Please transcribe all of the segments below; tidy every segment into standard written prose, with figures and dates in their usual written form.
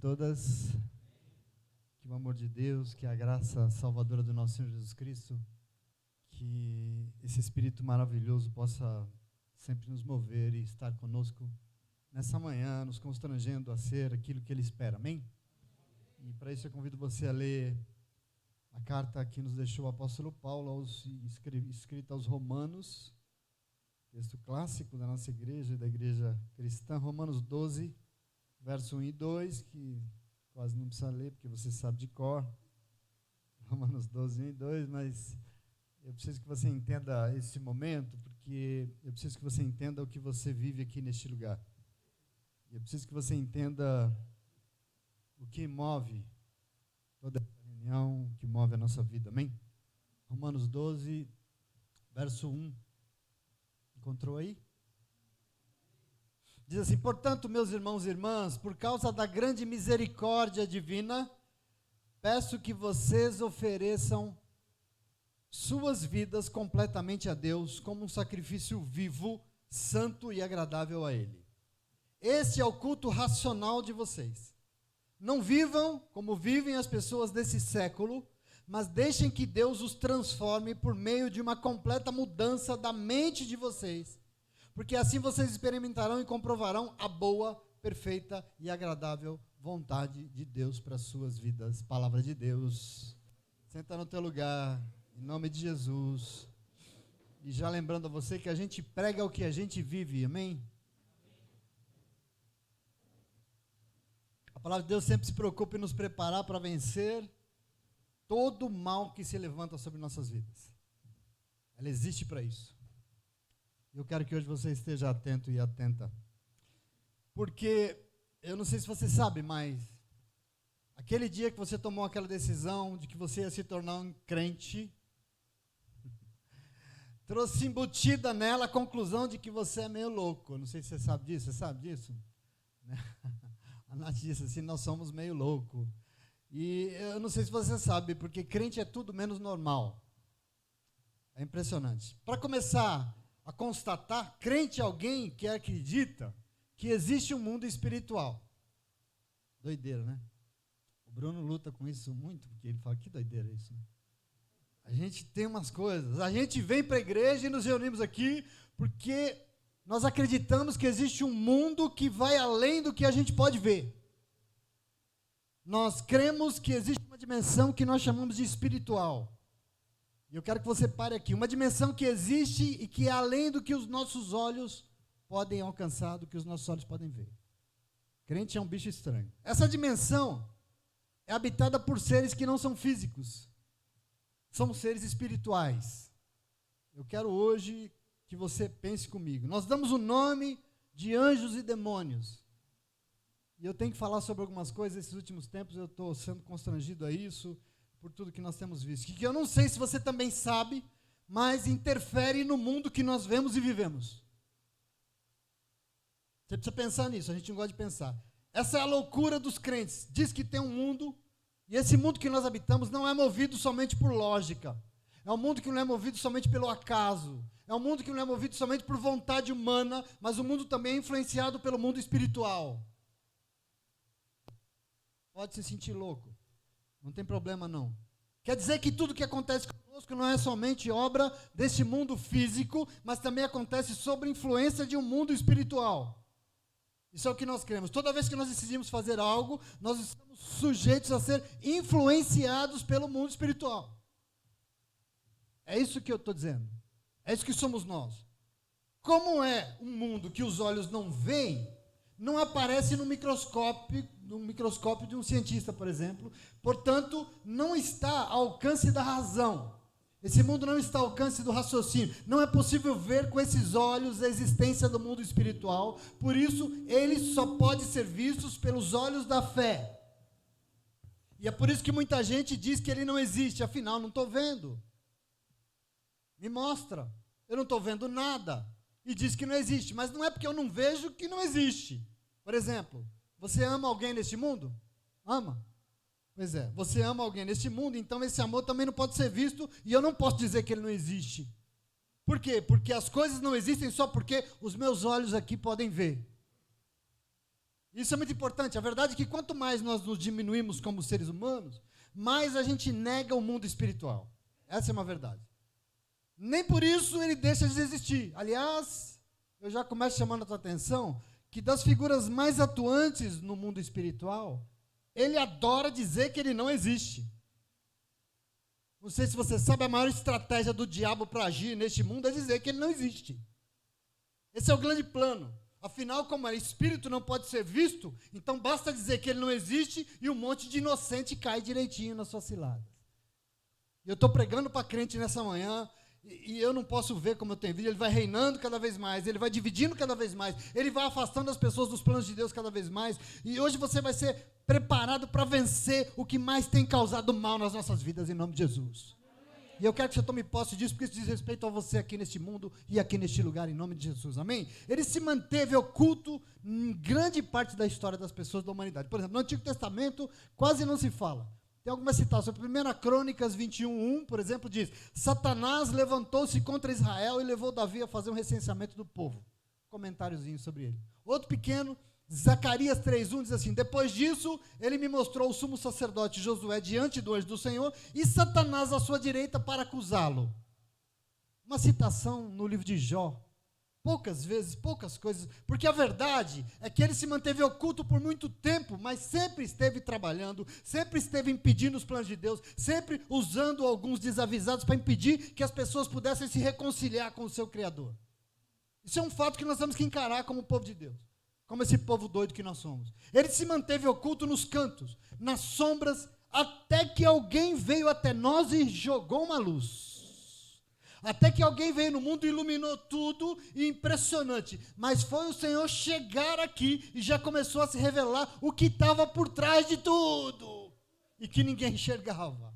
Todas, que o amor de Deus, que a graça salvadora do nosso Senhor Jesus Cristo, que esse Espírito maravilhoso possa sempre nos mover e estar conosco nessa manhã, nos constrangendo a ser aquilo que Ele espera, amém? E para isso eu convido você a ler a carta que nos deixou o apóstolo Paulo, escrita aos Romanos, texto clássico da nossa igreja e da igreja cristã, Romanos 12, verso 1 e 2, que quase não precisa ler, porque você sabe de cor, Romanos 12, 1 e 2, mas eu preciso que você entenda esse momento, porque eu preciso que você entenda o que você vive aqui neste lugar. Eu preciso que você entenda o que move toda essa reunião, o que move a nossa vida, amém? Romanos 12, verso 1, encontrou aí? Diz assim: portanto, meus irmãos e irmãs, por causa da grande misericórdia divina, peço que vocês ofereçam suas vidas completamente a Deus, como um sacrifício vivo, santo e agradável a Ele. Esse é o culto racional de vocês. Não vivam como vivem as pessoas desse século, mas deixem que Deus os transforme por meio de uma completa mudança da mente de vocês, porque assim vocês experimentarão e comprovarão a boa, perfeita e agradável vontade de Deus para as suas vidas. Palavra de Deus. Senta no teu lugar, em nome de Jesus. E já lembrando a você que a gente prega o que a gente vive, amém? A palavra de Deus sempre se preocupa em nos preparar para vencer todo o mal que se levanta sobre nossas vidas. Ela existe para isso. Eu quero que hoje você esteja atento e atenta, porque eu não sei se você sabe, mas aquele dia que você tomou aquela decisão de que você ia se tornar um crente, trouxe embutida nela a conclusão de que você é meio louco. Eu não sei se você sabe disso, A Nath disse assim: nós somos meio loucos. E eu não sei se você sabe, porque crente é tudo menos normal. É impressionante. Para começar a constatar, crente é alguém que acredita que existe um mundo espiritual. Doideira, né? O Bruno luta com isso muito, porque ele fala: que doideira é isso, né? A gente tem umas coisas, a gente vem para a igreja e nos reunimos aqui porque nós acreditamos que existe um mundo que vai além do que a gente pode ver. Nós cremos que existe uma dimensão que nós chamamos de espiritual. E eu quero que você pare aqui. Uma dimensão que existe e que é além do que os nossos olhos podem alcançar, do que os nossos olhos podem ver. Crente é um bicho estranho. Essa dimensão é habitada por seres que não são físicos. São seres espirituais. Eu quero hoje que você pense comigo. Nós damos o nome de anjos e demônios. E eu tenho que falar sobre algumas coisas. Esses últimos tempos eu estou sendo constrangido a isso, por tudo que nós temos visto. Que eu não sei se você também sabe, mas interfere no mundo que nós vemos e vivemos. Você precisa pensar nisso, a gente não gosta de pensar. Essa é a loucura dos crentes. Diz que tem um mundo, e esse mundo que nós habitamos não é movido somente por lógica. É um mundo que não é movido somente pelo acaso. É um mundo que não é movido somente por vontade humana, mas o mundo também é influenciado pelo mundo espiritual. Pode se sentir louco. Não tem problema não. Quer dizer que tudo que acontece conosco não é somente obra desse mundo físico, mas também acontece sob influência de um mundo espiritual. Isso é o que nós cremos. Toda vez que nós decidimos fazer algo, nós estamos sujeitos a ser influenciados pelo mundo espiritual. É isso que eu estou dizendo. É isso que somos nós. Como é um mundo que os olhos não veem, não aparece no microscópio de um cientista, por exemplo. Portanto, não está ao alcance da razão. Esse mundo não está ao alcance do raciocínio. Não é possível ver com esses olhos a existência do mundo espiritual. Por isso, ele só pode ser visto pelos olhos da fé. E é por isso que muita gente diz que ele não existe. Afinal, não estou vendo. Me mostra. Eu não estou vendo nada. E diz que não existe. Mas não é porque eu não vejo que não existe. Por exemplo, você ama alguém neste mundo? Ama? Pois é, você ama alguém neste mundo, então esse amor também não pode ser visto, e eu não posso dizer que ele não existe. Por quê? Porque as coisas não existem só porque os meus olhos aqui podem ver. Isso é muito importante. A verdade é que quanto mais nós nos diminuímos como seres humanos, mais a gente nega o mundo espiritual. Essa é uma verdade. Nem por isso ele deixa de existir. Aliás, eu já começo chamando a tua atenção que das figuras mais atuantes no mundo espiritual, ele adora dizer que ele não existe. Não sei se você sabe, a maior estratégia do diabo para agir neste mundo é dizer que ele não existe. Esse é o grande plano. Afinal, como é espírito não pode ser visto, então basta dizer que ele não existe e um monte de inocente cai direitinho nas suas ciladas. Eu estou pregando para crente nessa manhã, e eu não posso ver como eu tenho vídeo, ele vai reinando cada vez mais, ele vai dividindo cada vez mais, ele vai afastando as pessoas dos planos de Deus cada vez mais, e hoje você vai ser preparado para vencer o que mais tem causado mal nas nossas vidas, em nome de Jesus. E eu quero que você tome posse disso, porque isso diz respeito a você aqui neste mundo e aqui neste lugar, em nome de Jesus, amém? Ele se manteve oculto em grande parte da história das pessoas da humanidade. Por exemplo, no Antigo Testamento quase não se fala. Tem algumas citações. 1 Crônicas 21:1, por exemplo, diz: Satanás levantou-se contra Israel e levou Davi a fazer um recenseamento do povo. Comentáriozinho sobre ele. Outro pequeno, Zacarias 3:1 diz assim: depois disso, ele me mostrou o sumo sacerdote Josué diante do anjo do Senhor e Satanás à sua direita para acusá-lo. Uma citação no livro de Jó. Poucas vezes, poucas coisas, porque a verdade é que ele se manteve oculto por muito tempo, mas sempre esteve trabalhando, sempre esteve impedindo os planos de Deus, sempre usando alguns desavisados para impedir que as pessoas pudessem se reconciliar com o seu Criador. Isso é um fato que nós temos que encarar como povo de Deus, como esse povo doido que nós somos. Ele se manteve oculto nos cantos, nas sombras, até que alguém veio até nós e jogou uma luz. Até que alguém veio no mundo e iluminou tudo, e impressionante. Mas foi o Senhor chegar aqui e já começou a se revelar o que estava por trás de tudo e que ninguém enxergava.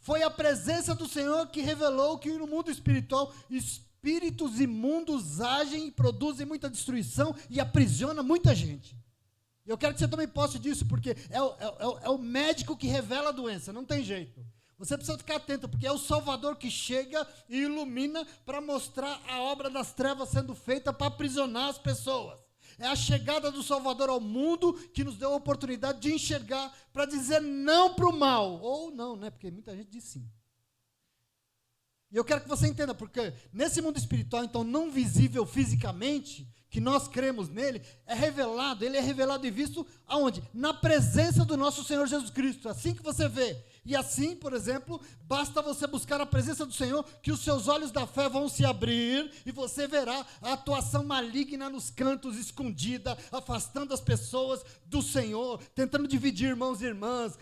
Foi a presença do Senhor que revelou que no mundo espiritual espíritos imundos agem e produzem muita destruição e aprisionam muita gente. Eu quero que você tome posse disso, porque é o médico que revela a doença, não tem jeito. Você precisa ficar atento, porque é o Salvador que chega e ilumina para mostrar a obra das trevas sendo feita para aprisionar as pessoas. É a chegada do Salvador ao mundo que nos deu a oportunidade de enxergar para dizer não para o mal. Ou não, né? Porque muita gente diz sim. E eu quero que você entenda, porque nesse mundo espiritual, então, não visível fisicamente, que nós cremos nele, ele é revelado e visto aonde? Na presença do nosso Senhor Jesus Cristo. Assim que você vê. E assim, por exemplo, basta você buscar a presença do Senhor, que os seus olhos da fé vão se abrir, e você verá a atuação maligna nos cantos, escondida, afastando as pessoas do Senhor, tentando dividir irmãos e irmãs,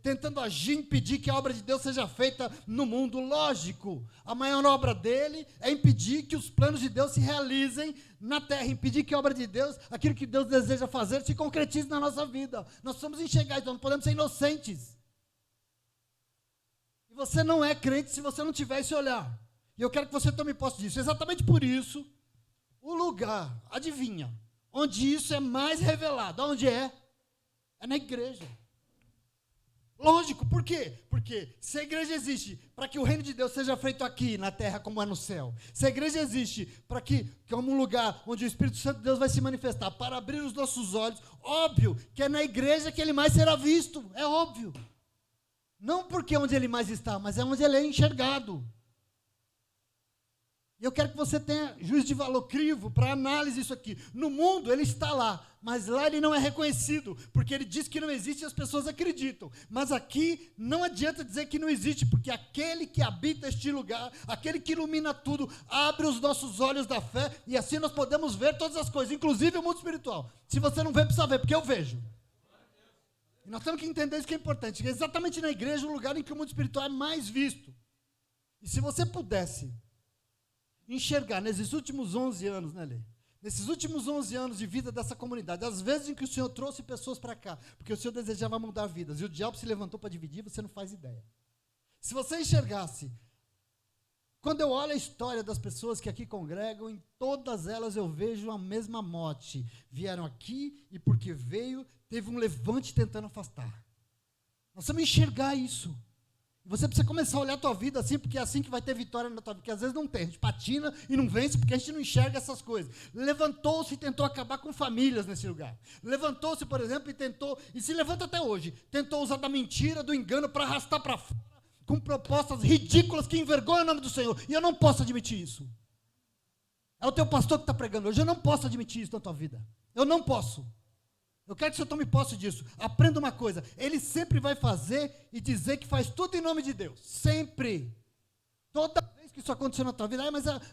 tentando agir, impedir que a obra de Deus seja feita no mundo. Lógico, a maior obra dele é impedir que os planos de Deus se realizem na terra, impedir que a obra de Deus, aquilo que Deus deseja fazer, se concretize na nossa vida. Nós somos enxergados, então não podemos ser inocentes. E você não é crente se você não tiver esse olhar. E eu quero que você tome posse disso. Exatamente por isso, o lugar, adivinha, onde isso é mais revelado, onde é? É na igreja. Lógico, por quê? Porque se a igreja existe para que o reino de Deus seja feito aqui na terra como é no céu, se a igreja existe para que como um lugar onde o Espírito Santo de Deus vai se manifestar, para abrir os nossos olhos, óbvio que é na igreja que ele mais será visto, é óbvio. Não porque é onde ele mais está, mas é onde ele é enxergado. E eu quero que você tenha juízo de valor, crivo, para análise isso aqui. No mundo ele está lá, mas lá ele não é reconhecido, porque ele diz que não existe e as pessoas acreditam. Mas aqui não adianta dizer que não existe, porque aquele que habita este lugar, aquele que ilumina tudo, abre os nossos olhos da fé, e assim nós podemos ver todas as coisas, inclusive o mundo espiritual. Se você não vê, precisa ver, porque eu vejo. E nós temos que entender isso que é importante, que é exatamente na igreja o lugar em que o mundo espiritual é mais visto. E se você pudesse enxergar nesses últimos 11 anos, né, Lê? Nesses últimos 11 anos de vida dessa comunidade, as vezes em que o Senhor trouxe pessoas para cá, porque o Senhor desejava mudar vidas, e o diabo se levantou para dividir, você não faz ideia. Se você enxergasse, quando eu olho a história das pessoas que aqui congregam, em todas elas eu vejo a mesma mote. Vieram aqui e porque veio, teve um levante tentando afastar. Nós vamos enxergar isso. Você precisa começar a olhar a tua vida assim, porque é assim que vai ter vitória na tua vida, porque às vezes não tem, a gente patina e não vence, porque a gente não enxerga essas coisas. Levantou-se e tentou acabar com famílias nesse lugar. Levantou-se, por exemplo, e se levanta até hoje, tentou usar da mentira, do engano, para arrastar para fora, com propostas ridículas que envergonham o nome do Senhor, e eu não posso admitir isso. É o teu pastor que está pregando hoje, eu não posso admitir isso na tua vida, eu não posso. Eu quero que você tome posse disso. Aprenda uma coisa, ele sempre vai fazer e dizer que faz tudo em nome de Deus, sempre. Toda vez que isso acontecer na tua vida,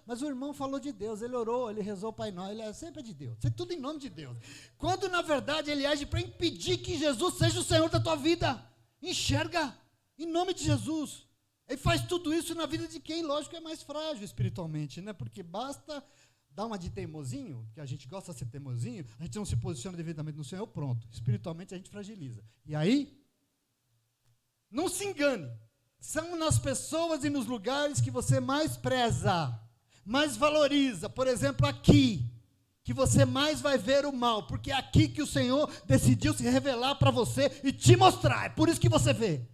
mas o irmão falou de Deus, ele orou, ele rezou o Pai Nosso, ele sempre é de Deus, é tudo em nome de Deus. Quando na verdade ele age para impedir que Jesus seja o Senhor da tua vida, enxerga, em nome de Jesus. Ele faz tudo isso na vida de quem, lógico, é mais frágil espiritualmente, né? Porque basta dar uma de teimosinho, que a gente gosta de ser teimosinho, a gente não se posiciona devidamente no Senhor, pronto. Espiritualmente a gente fragiliza. E aí, não se engane, são nas pessoas e nos lugares que você mais preza, mais valoriza. Por exemplo, aqui, que você mais vai ver o mal, porque é aqui que o Senhor decidiu se revelar para você e te mostrar, é por isso que você vê.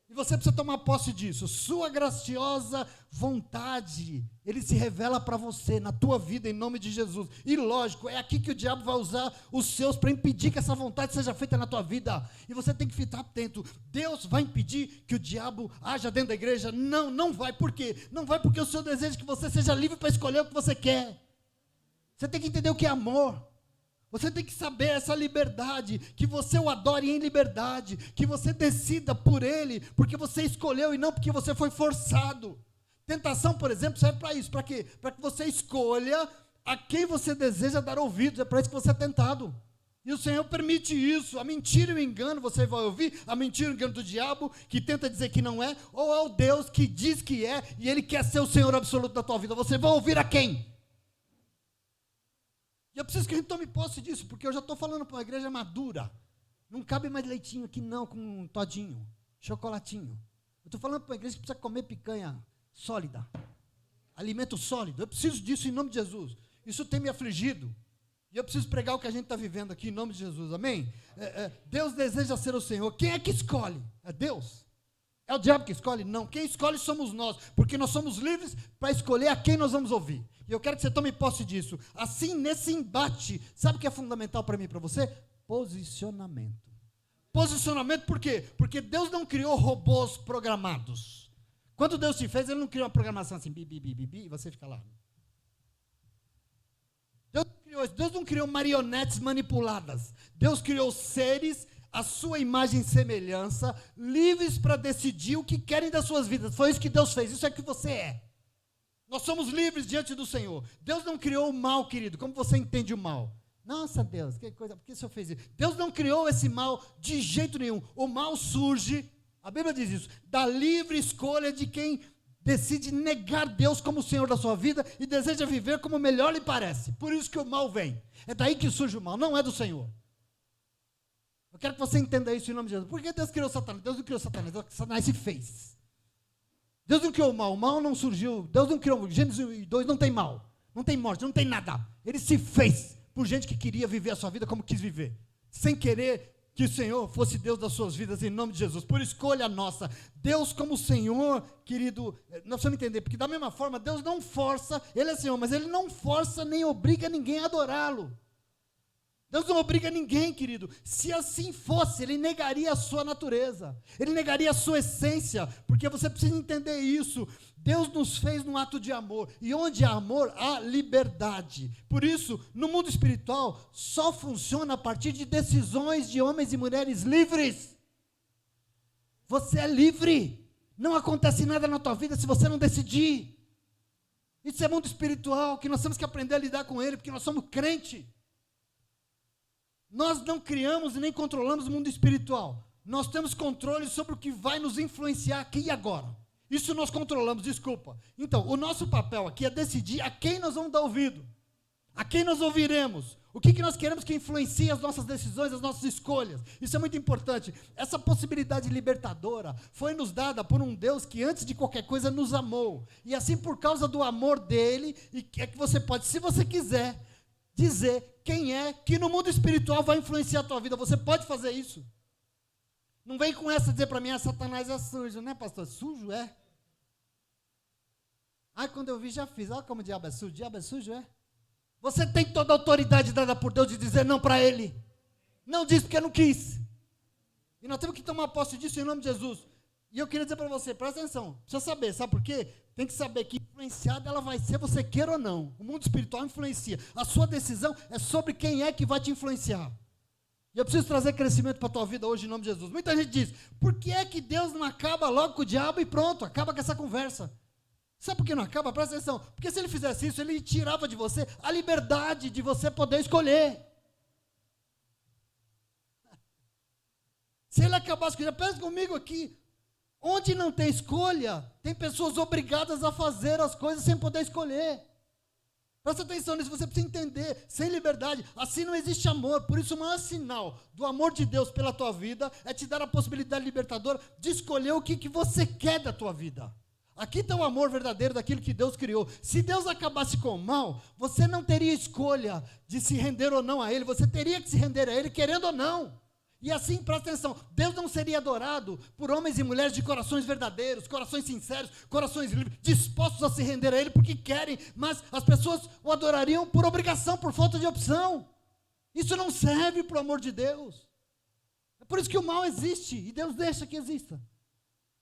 E você precisa tomar posse disso. Sua graciosa vontade, ele se revela para você, na tua vida, em nome de Jesus. E lógico, é aqui que o diabo vai usar os seus para impedir que essa vontade seja feita na tua vida. E você tem que ficar atento. Deus vai impedir que o diabo haja dentro da igreja? Não, não vai. Por quê? Não vai porque o Senhor deseja que você seja livre para escolher o que você quer. Você tem que entender o que é amor. Você tem que saber essa liberdade, que você o adore em liberdade, que você decida por ele, porque você escolheu e não porque você foi forçado. Tentação, por exemplo, serve para isso, para quê? Para que você escolha a quem você deseja dar ouvidos, é para isso que você é tentado. E o Senhor permite isso, a mentira e o engano, você vai ouvir a mentira e o engano do diabo, que tenta dizer que não é, ou é o Deus que diz que é, e ele quer ser o Senhor absoluto da tua vida. Você vai ouvir a quem? E eu preciso que a gente tome posse disso, porque eu já estou falando para uma igreja madura. Não cabe mais leitinho aqui não, com um todinho, chocolatinho. Eu estou falando para uma igreja que precisa comer picanha sólida, alimento sólido. Eu preciso disso em nome de Jesus. Isso tem me afligido. E eu preciso pregar o que a gente está vivendo aqui em nome de Jesus, amém? Deus deseja ser o Senhor. Quem é que escolhe? É Deus. É o diabo que escolhe? Não. Quem escolhe somos nós, porque nós somos livres para escolher a quem nós vamos ouvir. E eu quero que você tome posse disso. Assim, nesse embate, sabe o que é fundamental para mim e para você? Posicionamento. Posicionamento por quê? Porque Deus não criou robôs programados. Quando Deus te fez, Ele não criou uma programação assim, bi, bi, bi, bi, bi, e você fica lá. Deus não criou marionetes manipuladas. Deus criou seres à sua imagem e semelhança, livres para decidir o que querem das suas vidas. Foi isso que Deus fez, isso é o que você é. Nós somos livres diante do Senhor. Deus não criou o mal, querido, como você entende o mal? Nossa, Deus, que coisa, por que o Senhor fez isso? Deus não criou esse mal de jeito nenhum. O mal surge, a Bíblia diz isso, da livre escolha de quem decide negar Deus como o Senhor da sua vida e deseja viver como melhor lhe parece. Por isso que o mal vem. É daí que surge o mal, não é do Senhor. Eu quero que você entenda isso em nome de Jesus. Por que Deus criou Satanás? Deus não criou Satanás, Satanás se fez. Deus não criou o mal não surgiu. Deus não criou, Gênesis 2 não tem mal, não tem morte, não tem nada. Ele se fez por gente que queria viver a sua vida como quis viver, sem querer que o Senhor fosse Deus das suas vidas, em nome de Jesus, por escolha nossa. Deus como Senhor, querido, nós precisamos entender, porque da mesma forma, Deus não força, Ele é Senhor, mas Ele não força nem obriga ninguém a adorá-lo. Deus não obriga ninguém, querido. Se assim fosse, Ele negaria a sua natureza, Ele negaria a sua essência, porque você precisa entender isso. Deus nos fez num ato de amor, e onde há amor, há liberdade. Por isso, no mundo espiritual, só funciona a partir de decisões de homens e mulheres livres. Você é livre, não acontece nada na tua vida se você não decidir. Isso é mundo espiritual, que nós temos que aprender a lidar com ele, porque nós somos crente. Nós não criamos e nem controlamos o mundo espiritual. Nós temos controle sobre o que vai nos influenciar aqui e agora. Isso nós controlamos, desculpa. Então, o nosso papel aqui é decidir a quem nós vamos dar ouvido, a quem nós ouviremos, o que nós queremos que influencie as nossas decisões, as nossas escolhas. Isso é muito importante. Essa possibilidade libertadora foi nos dada por um Deus que antes de qualquer coisa nos amou. E assim, por causa do amor dele, é que você pode, se você quiser, dizer quem é que no mundo espiritual vai influenciar a tua vida. Você pode fazer isso. Não vem com essa dizer para mim, Satanás é sujo, né, pastor? Sujo é. Quando eu vi, já fiz. Olha como o diabo é sujo. O diabo é sujo, é? Você tem toda a autoridade dada por Deus de dizer não para ele. Não diz porque não quis. E nós temos que tomar posse disso em nome de Jesus. E eu queria dizer para você, presta atenção. Precisa saber, sabe por quê? Tem que saber que influenciada ela vai ser, você queira ou não. O mundo espiritual influencia. A sua decisão é sobre quem é que vai te influenciar. E eu preciso trazer crescimento para a tua vida hoje em nome de Jesus. Muita gente diz, por que é que Deus não acaba logo com o diabo e pronto, acaba com essa conversa? Sabe por que não acaba? Presta atenção. Porque se ele fizesse isso, ele tirava de você a liberdade de você poder escolher. Se ele acabasse com isso, pensa comigo aqui. Onde não tem escolha, tem pessoas obrigadas a fazer as coisas sem poder escolher. Presta atenção nisso, você precisa entender, sem liberdade, assim não existe amor. Por isso o maior sinal do amor de Deus pela tua vida é te dar a possibilidade libertadora de escolher o que você quer da tua vida. Aqui está o amor verdadeiro daquilo que Deus criou. Se Deus acabasse com o mal, você não teria escolha de se render ou não a Ele, você teria que se render a Ele querendo ou não. E assim, presta atenção, Deus não seria adorado por homens e mulheres de corações verdadeiros, corações sinceros, corações livres, dispostos a se render a Ele porque querem, mas as pessoas o adorariam por obrigação, por falta de opção. Isso não serve para o amor de Deus. É por isso que o mal existe e Deus deixa que exista.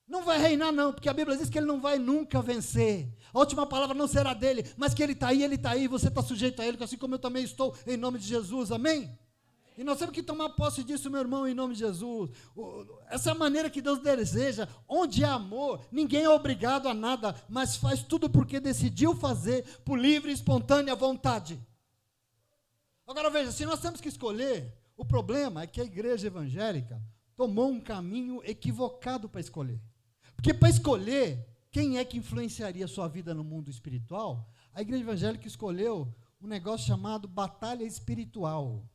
Não vai reinar não, porque a Bíblia diz que ele não vai nunca vencer. A última palavra não será dele, mas que ele está aí, você está sujeito a ele, assim como eu também estou, em nome de Jesus, amém? E nós temos que tomar posse disso, meu irmão, em nome de Jesus. Essa é a maneira que Deus deseja. Onde há amor, ninguém é obrigado a nada, mas faz tudo porque decidiu fazer por livre e espontânea vontade. Agora veja, se nós temos que escolher, o problema é que a igreja evangélica tomou um caminho equivocado para escolher. Porque para escolher quem é que influenciaria a sua vida no mundo espiritual, a igreja evangélica escolheu um negócio chamado batalha espiritual.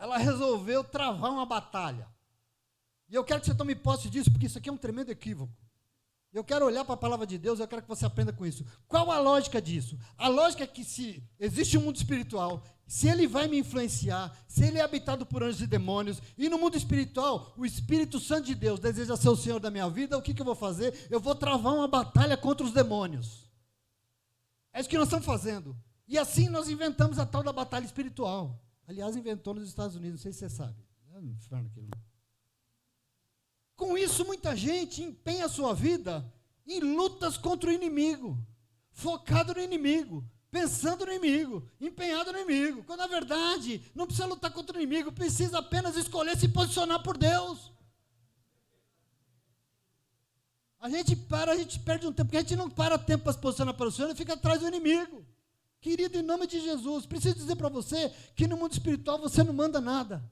Ela resolveu travar uma batalha. E eu quero que você tome posse disso, porque isso aqui é um tremendo equívoco. Eu quero olhar para a palavra de Deus, eu quero que você aprenda com isso. Qual a lógica disso? A lógica é que se existe um mundo espiritual, se ele vai me influenciar, se ele é habitado por anjos e demônios, e no mundo espiritual, o Espírito Santo de Deus deseja ser o Senhor da minha vida, o que eu vou fazer? Eu vou travar uma batalha contra os demônios. É isso que nós estamos fazendo. E assim nós inventamos a tal da batalha espiritual. Aliás, inventou nos Estados Unidos, não sei se você sabe. É um inferno aquilo. Com isso, muita gente empenha a sua vida em lutas contra o inimigo, focado no inimigo, pensando no inimigo, empenhado no inimigo, quando na verdade não precisa lutar contra o inimigo, precisa apenas escolher se posicionar por Deus. A gente perde um tempo, porque a gente não para tempo para se posicionar para o Senhor e fica atrás do inimigo. Querido, em nome de Jesus, preciso dizer para você que no mundo espiritual você não manda nada.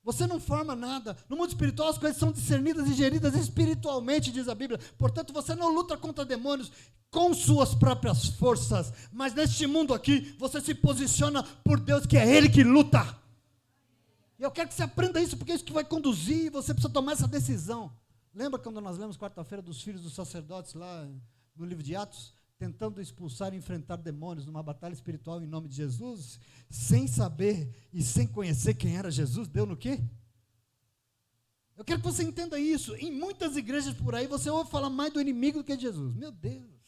Você não forma nada. No mundo espiritual as coisas são discernidas e geridas espiritualmente, diz a Bíblia. Portanto, você não luta contra demônios com suas próprias forças. Mas neste mundo aqui, você se posiciona por Deus, que é Ele que luta. E eu quero que você aprenda isso, porque é isso que vai conduzir, e você precisa tomar essa decisão. Lembra quando nós lemos quarta-feira dos filhos dos sacerdotes lá no livro de Atos? Tentando expulsar e enfrentar demônios numa batalha espiritual em nome de Jesus, sem saber e sem conhecer quem era Jesus, deu no quê? Eu quero que você entenda isso. Em muitas igrejas por aí, você ouve falar mais do inimigo do que de Jesus. Meu Deus!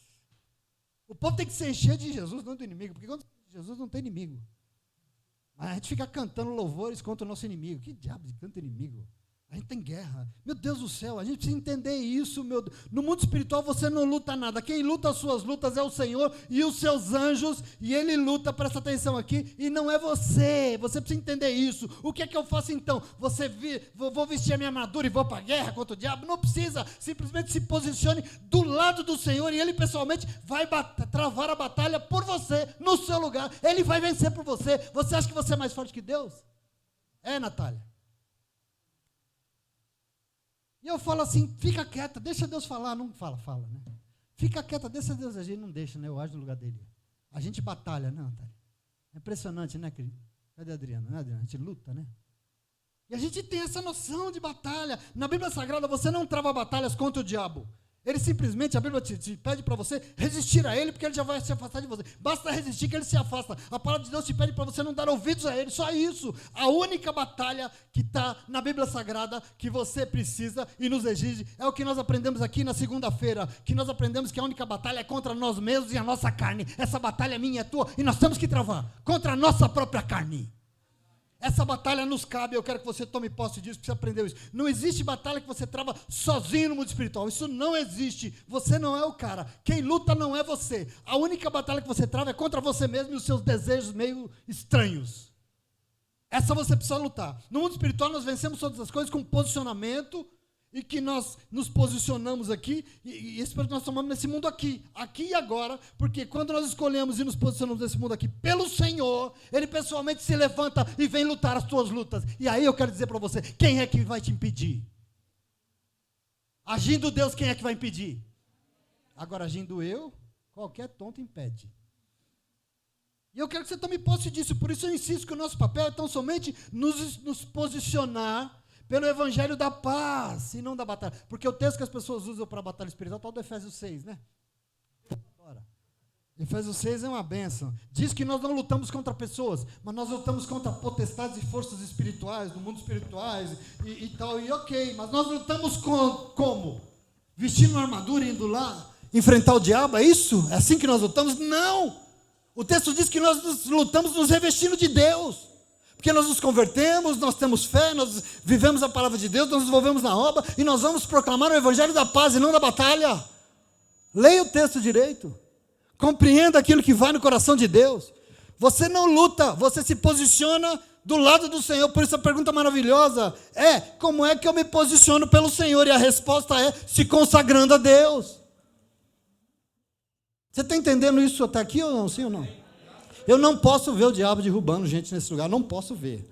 O povo tem que se encher de Jesus, não do inimigo, porque quando Jesus não tem inimigo. Mas a gente fica cantando louvores contra o nosso inimigo. Que diabo de canto inimigo? A gente tem guerra. Meu Deus do céu, a gente precisa entender isso, meu Deus. No mundo espiritual você não luta nada. Quem luta as suas lutas é o Senhor e os seus anjos, e Ele luta, presta atenção aqui, e não é você. Você precisa entender isso. O que é que eu faço então? Vou vestir a minha armadura e vou para a guerra contra o diabo? Não precisa. Simplesmente se posicione do lado do Senhor e Ele pessoalmente vai travar a batalha por você, no seu lugar. Ele vai vencer por você. Você acha que você é mais forte que Deus? É, Natália. E eu falo assim, fica quieta, deixa Deus falar. Não fala, né? Fica quieta, deixa Deus agir, não deixa, né? Eu ajo no lugar dele. A gente batalha, né, Natália? É impressionante, né, querido? Cadê a Adriana? Né, Adriana? A gente luta, né? E a gente tem essa noção de batalha. Na Bíblia Sagrada, você não trava batalhas contra o diabo. Ele simplesmente, a Bíblia te pede para você resistir a ele, porque ele já vai se afastar de você. Basta resistir que ele se afasta. A palavra de Deus te pede para você não dar ouvidos a ele, só isso. A única batalha que está na Bíblia Sagrada, que você precisa e nos exige, é o que nós aprendemos aqui na segunda-feira, que nós aprendemos que a única batalha é contra nós mesmos e a nossa carne. Essa batalha é minha e é tua, e nós temos que travar contra a nossa própria carne. Essa batalha nos cabe, eu quero que você tome posse disso, porque você aprendeu isso. Não existe batalha que você trava sozinho no mundo espiritual, isso não existe, você não é o cara, quem luta não é você, a única batalha que você trava é contra você mesmo e os seus desejos meio estranhos. Essa você precisa lutar. No mundo espiritual nós vencemos todas as coisas com posicionamento, e que nós nos posicionamos aqui, e esse que nós tomamos nesse mundo aqui e agora, porque quando nós escolhemos e nos posicionamos nesse mundo aqui pelo Senhor, Ele pessoalmente se levanta e vem lutar as tuas lutas, e aí eu quero dizer para você, quem é que vai te impedir? Agindo Deus, quem é que vai impedir? Agora, agindo eu, qualquer tonto impede. E eu quero que você tome posse disso, por isso eu insisto que o nosso papel é tão somente nos posicionar pelo evangelho da paz, e não da batalha. Porque o texto que as pessoas usam para a batalha espiritual é o do Efésios 6, né? Efésios 6 é uma bênção. Diz que nós não lutamos contra pessoas, mas nós lutamos contra potestades e forças espirituais, do mundo espirituais e tal. E ok, mas nós lutamos como? Vestindo uma armadura e indo lá enfrentar o diabo, é isso? É assim que nós lutamos? Não! O texto diz que nós lutamos nos revestindo de Deus. Porque nós nos convertemos, nós temos fé, nós vivemos a palavra de Deus, nós nos envolvemos na obra e nós vamos proclamar o evangelho da paz e não da batalha. Leia o texto direito. Compreenda aquilo que vai no coração de Deus. Você não luta, você se posiciona do lado do Senhor. Por isso a pergunta maravilhosa é: como é que eu me posiciono pelo Senhor? E a resposta é: se consagrando a Deus. Você está entendendo isso até aqui ou não? Sim ou não? Eu não posso ver o diabo derrubando gente nesse lugar, não posso ver.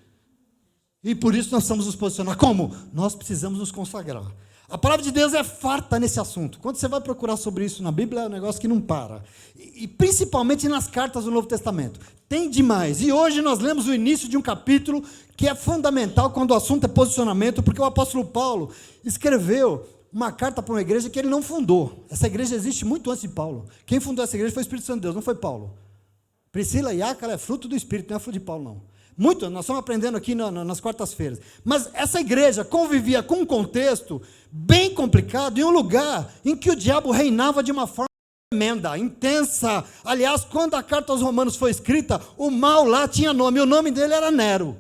E por isso nós estamos nos posicionar. Como? Nós precisamos nos consagrar. A palavra de Deus é farta nesse assunto. Quando você vai procurar sobre isso na Bíblia, é um negócio que não para. E principalmente nas cartas do Novo Testamento. Tem demais. E hoje nós lemos o início de um capítulo que é fundamental quando o assunto é posicionamento, porque o apóstolo Paulo escreveu uma carta para uma igreja que ele não fundou. Essa igreja existe muito antes de Paulo. Quem fundou essa igreja foi o Espírito Santo de Deus, não foi Paulo. Priscila e Áquila é fruto do Espírito, não é fruto de Paulo, não. Muito, nós estamos aprendendo aqui nas quartas-feiras. Mas essa igreja convivia com um contexto bem complicado, em um lugar em que o diabo reinava de uma forma tremenda, intensa. Aliás, quando a carta aos Romanos foi escrita, o mal lá tinha nome, e o nome dele era Nero.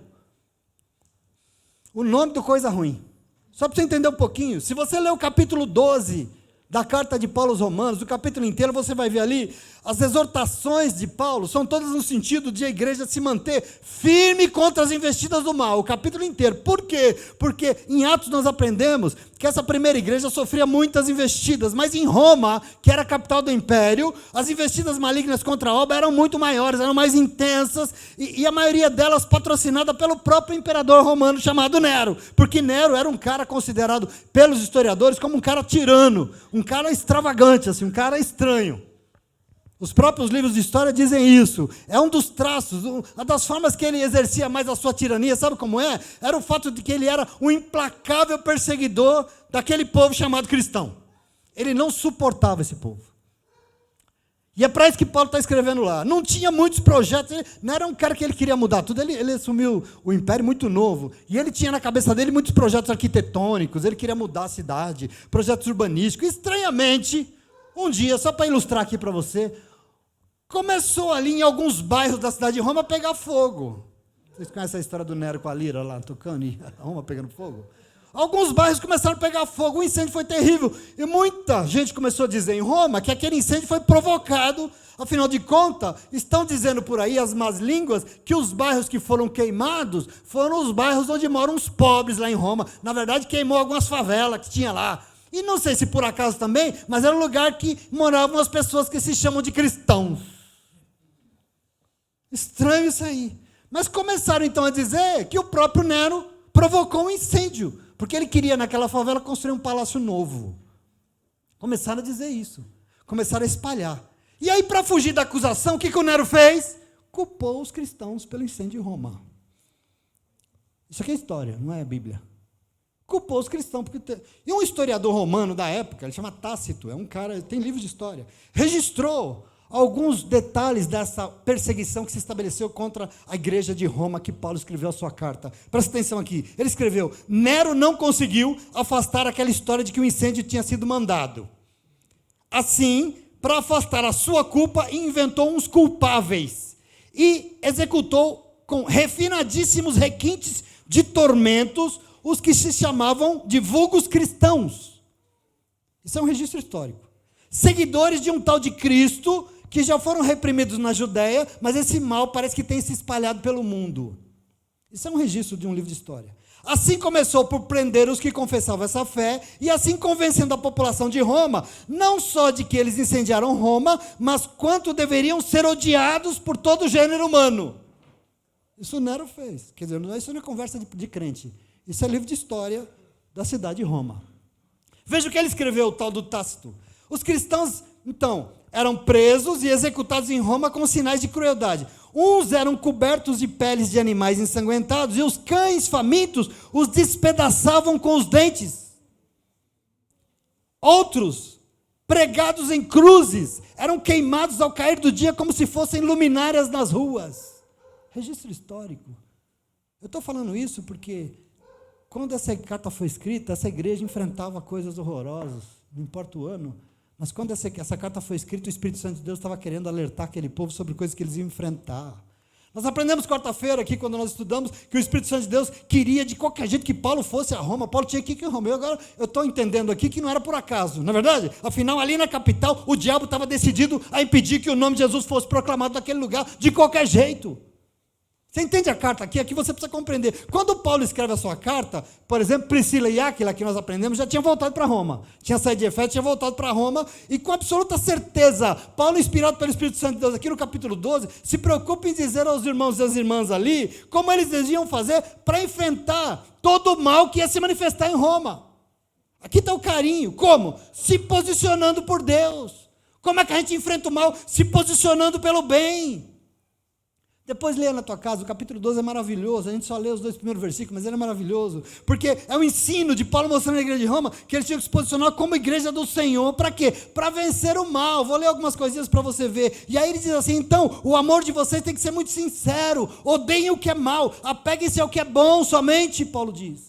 O nome do coisa ruim. Só para você entender um pouquinho, se você ler o capítulo 12 da carta de Paulo aos Romanos, o capítulo inteiro, você vai ver ali, as exortações de Paulo são todas no sentido de a igreja se manter firme contra as investidas do mal, o capítulo inteiro. Por quê? Porque em Atos nós aprendemos que essa primeira igreja sofria muitas investidas, mas em Roma, que era a capital do império, as investidas malignas contra a obra eram muito maiores, eram mais intensas, e a maioria delas patrocinada pelo próprio imperador romano chamado Nero, porque Nero era um cara considerado pelos historiadores como um cara tirano, um cara extravagante, assim, um cara estranho. Os próprios livros de história dizem isso. É um dos traços, uma das formas que ele exercia mais a sua tirania, sabe como é? Era o fato de que ele era um implacável perseguidor daquele povo chamado cristão. Ele não suportava esse povo. E é para isso que Paulo está escrevendo lá. Não tinha muitos projetos, ele não era um cara que ele queria mudar tudo, ele assumiu o império muito novo, e ele tinha na cabeça dele muitos projetos arquitetônicos, ele queria mudar a cidade, projetos urbanísticos. Estranhamente, um dia, só para ilustrar aqui para você, começou ali em alguns bairros da cidade de Roma a pegar fogo. Vocês conhecem a história do Nero com a lira lá tocando e Roma pegando fogo? Alguns bairros começaram a pegar fogo, o incêndio foi terrível. E muita gente começou a dizer em Roma que aquele incêndio foi provocado. Afinal de contas, estão dizendo por aí as más línguas que os bairros que foram queimados foram os bairros onde moram os pobres lá em Roma. Na verdade, queimou algumas favelas que tinha lá. E não sei se por acaso também, mas era um lugar que moravam as pessoas que se chamam de cristãos. Estranho isso aí. Mas começaram então a dizer que o próprio Nero provocou um incêndio, porque ele queria naquela favela construir um palácio novo. Começaram a dizer isso. Começaram a espalhar. E aí, para fugir da acusação, o que o Nero fez? Culpou os cristãos pelo incêndio de Roma. Isso aqui é história, não é a Bíblia. culpou os cristãos. E um historiador romano da época, ele chama Tácito, é um cara, tem livros de história, registrou alguns detalhes dessa perseguição que se estabeleceu contra a igreja de Roma, que Paulo escreveu a sua carta. Presta atenção aqui, ele escreveu: Nero não conseguiu afastar aquela história de que o incêndio tinha sido mandado. Assim, para afastar a sua culpa, inventou uns culpáveis e executou com refinadíssimos requintes de tormentos os que se chamavam de vulgos cristãos. Isso é um registro histórico. Seguidores de um tal de Cristo, que já foram reprimidos na Judéia, mas esse mal parece que tem se espalhado pelo mundo. Isso é um registro de um livro de história. Assim começou por prender os que confessavam essa fé, e assim convencendo a população de Roma, não só de que eles incendiaram Roma, mas quanto deveriam ser odiados por todo o gênero humano. Isso Nero fez. Quer dizer, isso não é conversa de crente. Isso é livro de história da cidade de Roma. Veja o que ele escreveu, o tal do Tácito. Os cristãos, então, eram presos e executados em Roma com sinais de crueldade. Uns eram cobertos de peles de animais ensanguentados, e os cães famintos os despedaçavam com os dentes. Outros, pregados em cruzes, eram queimados ao cair do dia como se fossem luminárias nas ruas. Registro histórico. Eu estou falando isso porque, quando essa carta foi escrita, essa igreja enfrentava coisas horrorosas, não importa o ano, mas quando essa carta foi escrita, o Espírito Santo de Deus estava querendo alertar aquele povo sobre coisas que eles iam enfrentar. Nós aprendemos quarta-feira aqui, quando nós estudamos, que o Espírito Santo de Deus queria de qualquer jeito que Paulo fosse a Roma. Paulo tinha que ir a Roma. Agora eu estou entendendo aqui que não era por acaso, não é verdade? Afinal, ali na capital, o diabo estava decidido a impedir que o nome de Jesus fosse proclamado naquele lugar de qualquer jeito. Você entende a carta aqui? Aqui você precisa compreender. Quando Paulo escreve a sua carta, por exemplo, Priscila e Áquila, que nós aprendemos, já tinham voltado para Roma. Tinha saído de Éfeso, tinha voltado para Roma, e com absoluta certeza, Paulo, inspirado pelo Espírito Santo de Deus, aqui no capítulo 12, se preocupa em dizer aos irmãos e às irmãs ali, como eles deviam fazer para enfrentar todo o mal que ia se manifestar em Roma. Aqui está o carinho. Como? Se posicionando por Deus. Como é que a gente enfrenta o mal? Se posicionando pelo bem. Depois leia na tua casa, o capítulo 12 é maravilhoso, a gente só lê os 2 primeiros versículos, mas ele é maravilhoso, porque é o ensino de Paulo mostrando na igreja de Roma, que eles tinham que se posicionar como igreja do Senhor, para quê? Para vencer o mal. Vou ler algumas coisinhas para você ver, e aí ele diz assim: então, o amor de vocês tem que ser muito sincero, odeiem o que é mal, apeguem-se ao que é bom somente, Paulo diz.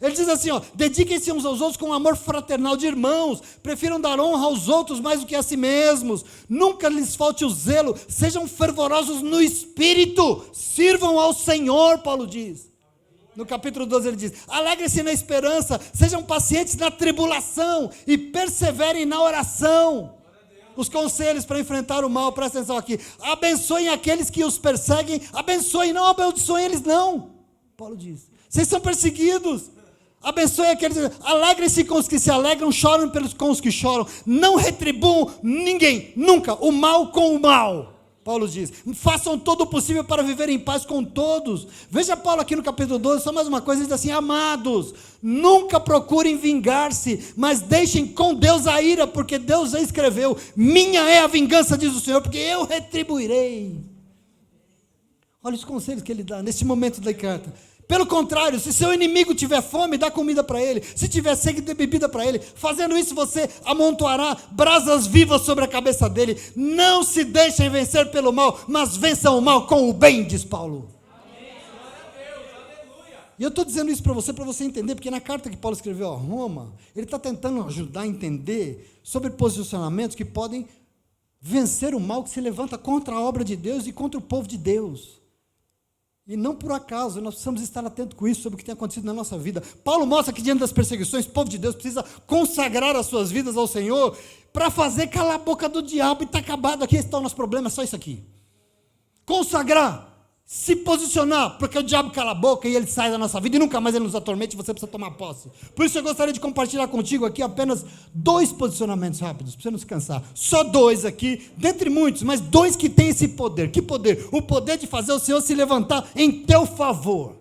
Ele diz assim, dediquem-se uns aos outros com um amor fraternal de irmãos, prefiram dar honra aos outros mais do que a si mesmos, nunca lhes falte o zelo, sejam fervorosos no espírito, sirvam ao Senhor, Paulo diz. No capítulo 12 ele diz: alegrem-se na esperança, sejam pacientes na tribulação e perseverem na oração. Os conselhos para enfrentar o mal, presta atenção aqui: abençoem aqueles que os perseguem, abençoem, não abençoem eles não, Paulo diz. Vocês são perseguidos, abençoe aqueles, alegrem-se com os que se alegram, chorem com os que choram, não retribuam ninguém, nunca, o mal com o mal, Paulo diz, façam todo o possível para viver em paz com todos. Veja Paulo aqui no capítulo 12, só mais uma coisa, ele diz assim: amados, nunca procurem vingar-se, mas deixem com Deus a ira, porque Deus já escreveu: minha é a vingança, diz o Senhor, porque eu retribuirei. Olha os conselhos que ele dá nesse momento da carta. Pelo contrário, se seu inimigo tiver fome, dá comida para ele. Se tiver sede, dê bebida para ele. Fazendo isso, você amontoará brasas vivas sobre a cabeça dele. Não se deixem vencer pelo mal, mas vençam o mal com o bem, diz Paulo. E eu estou dizendo isso para você entender, porque na carta que Paulo escreveu a Roma, ele está tentando ajudar a entender sobre posicionamentos que podem vencer o mal que se levanta contra a obra de Deus e contra o povo de Deus. E não por acaso, nós precisamos estar atentos com isso, sobre o que tem acontecido na nossa vida. Paulo mostra que diante das perseguições, o povo de Deus precisa consagrar as suas vidas ao Senhor, para fazer calar a boca do diabo, e está acabado, aqui está o nosso problema, é só isso aqui. Consagrar, se posicionar, porque o diabo cala a boca e ele sai da nossa vida, e nunca mais ele nos atormente, e você precisa tomar posse. Por isso eu gostaria de compartilhar contigo aqui apenas 2 posicionamentos rápidos, para você não se cansar. Só 2 aqui, dentre muitos, mas 2 que têm esse poder. Que poder? O poder de fazer o Senhor se levantar em teu favor.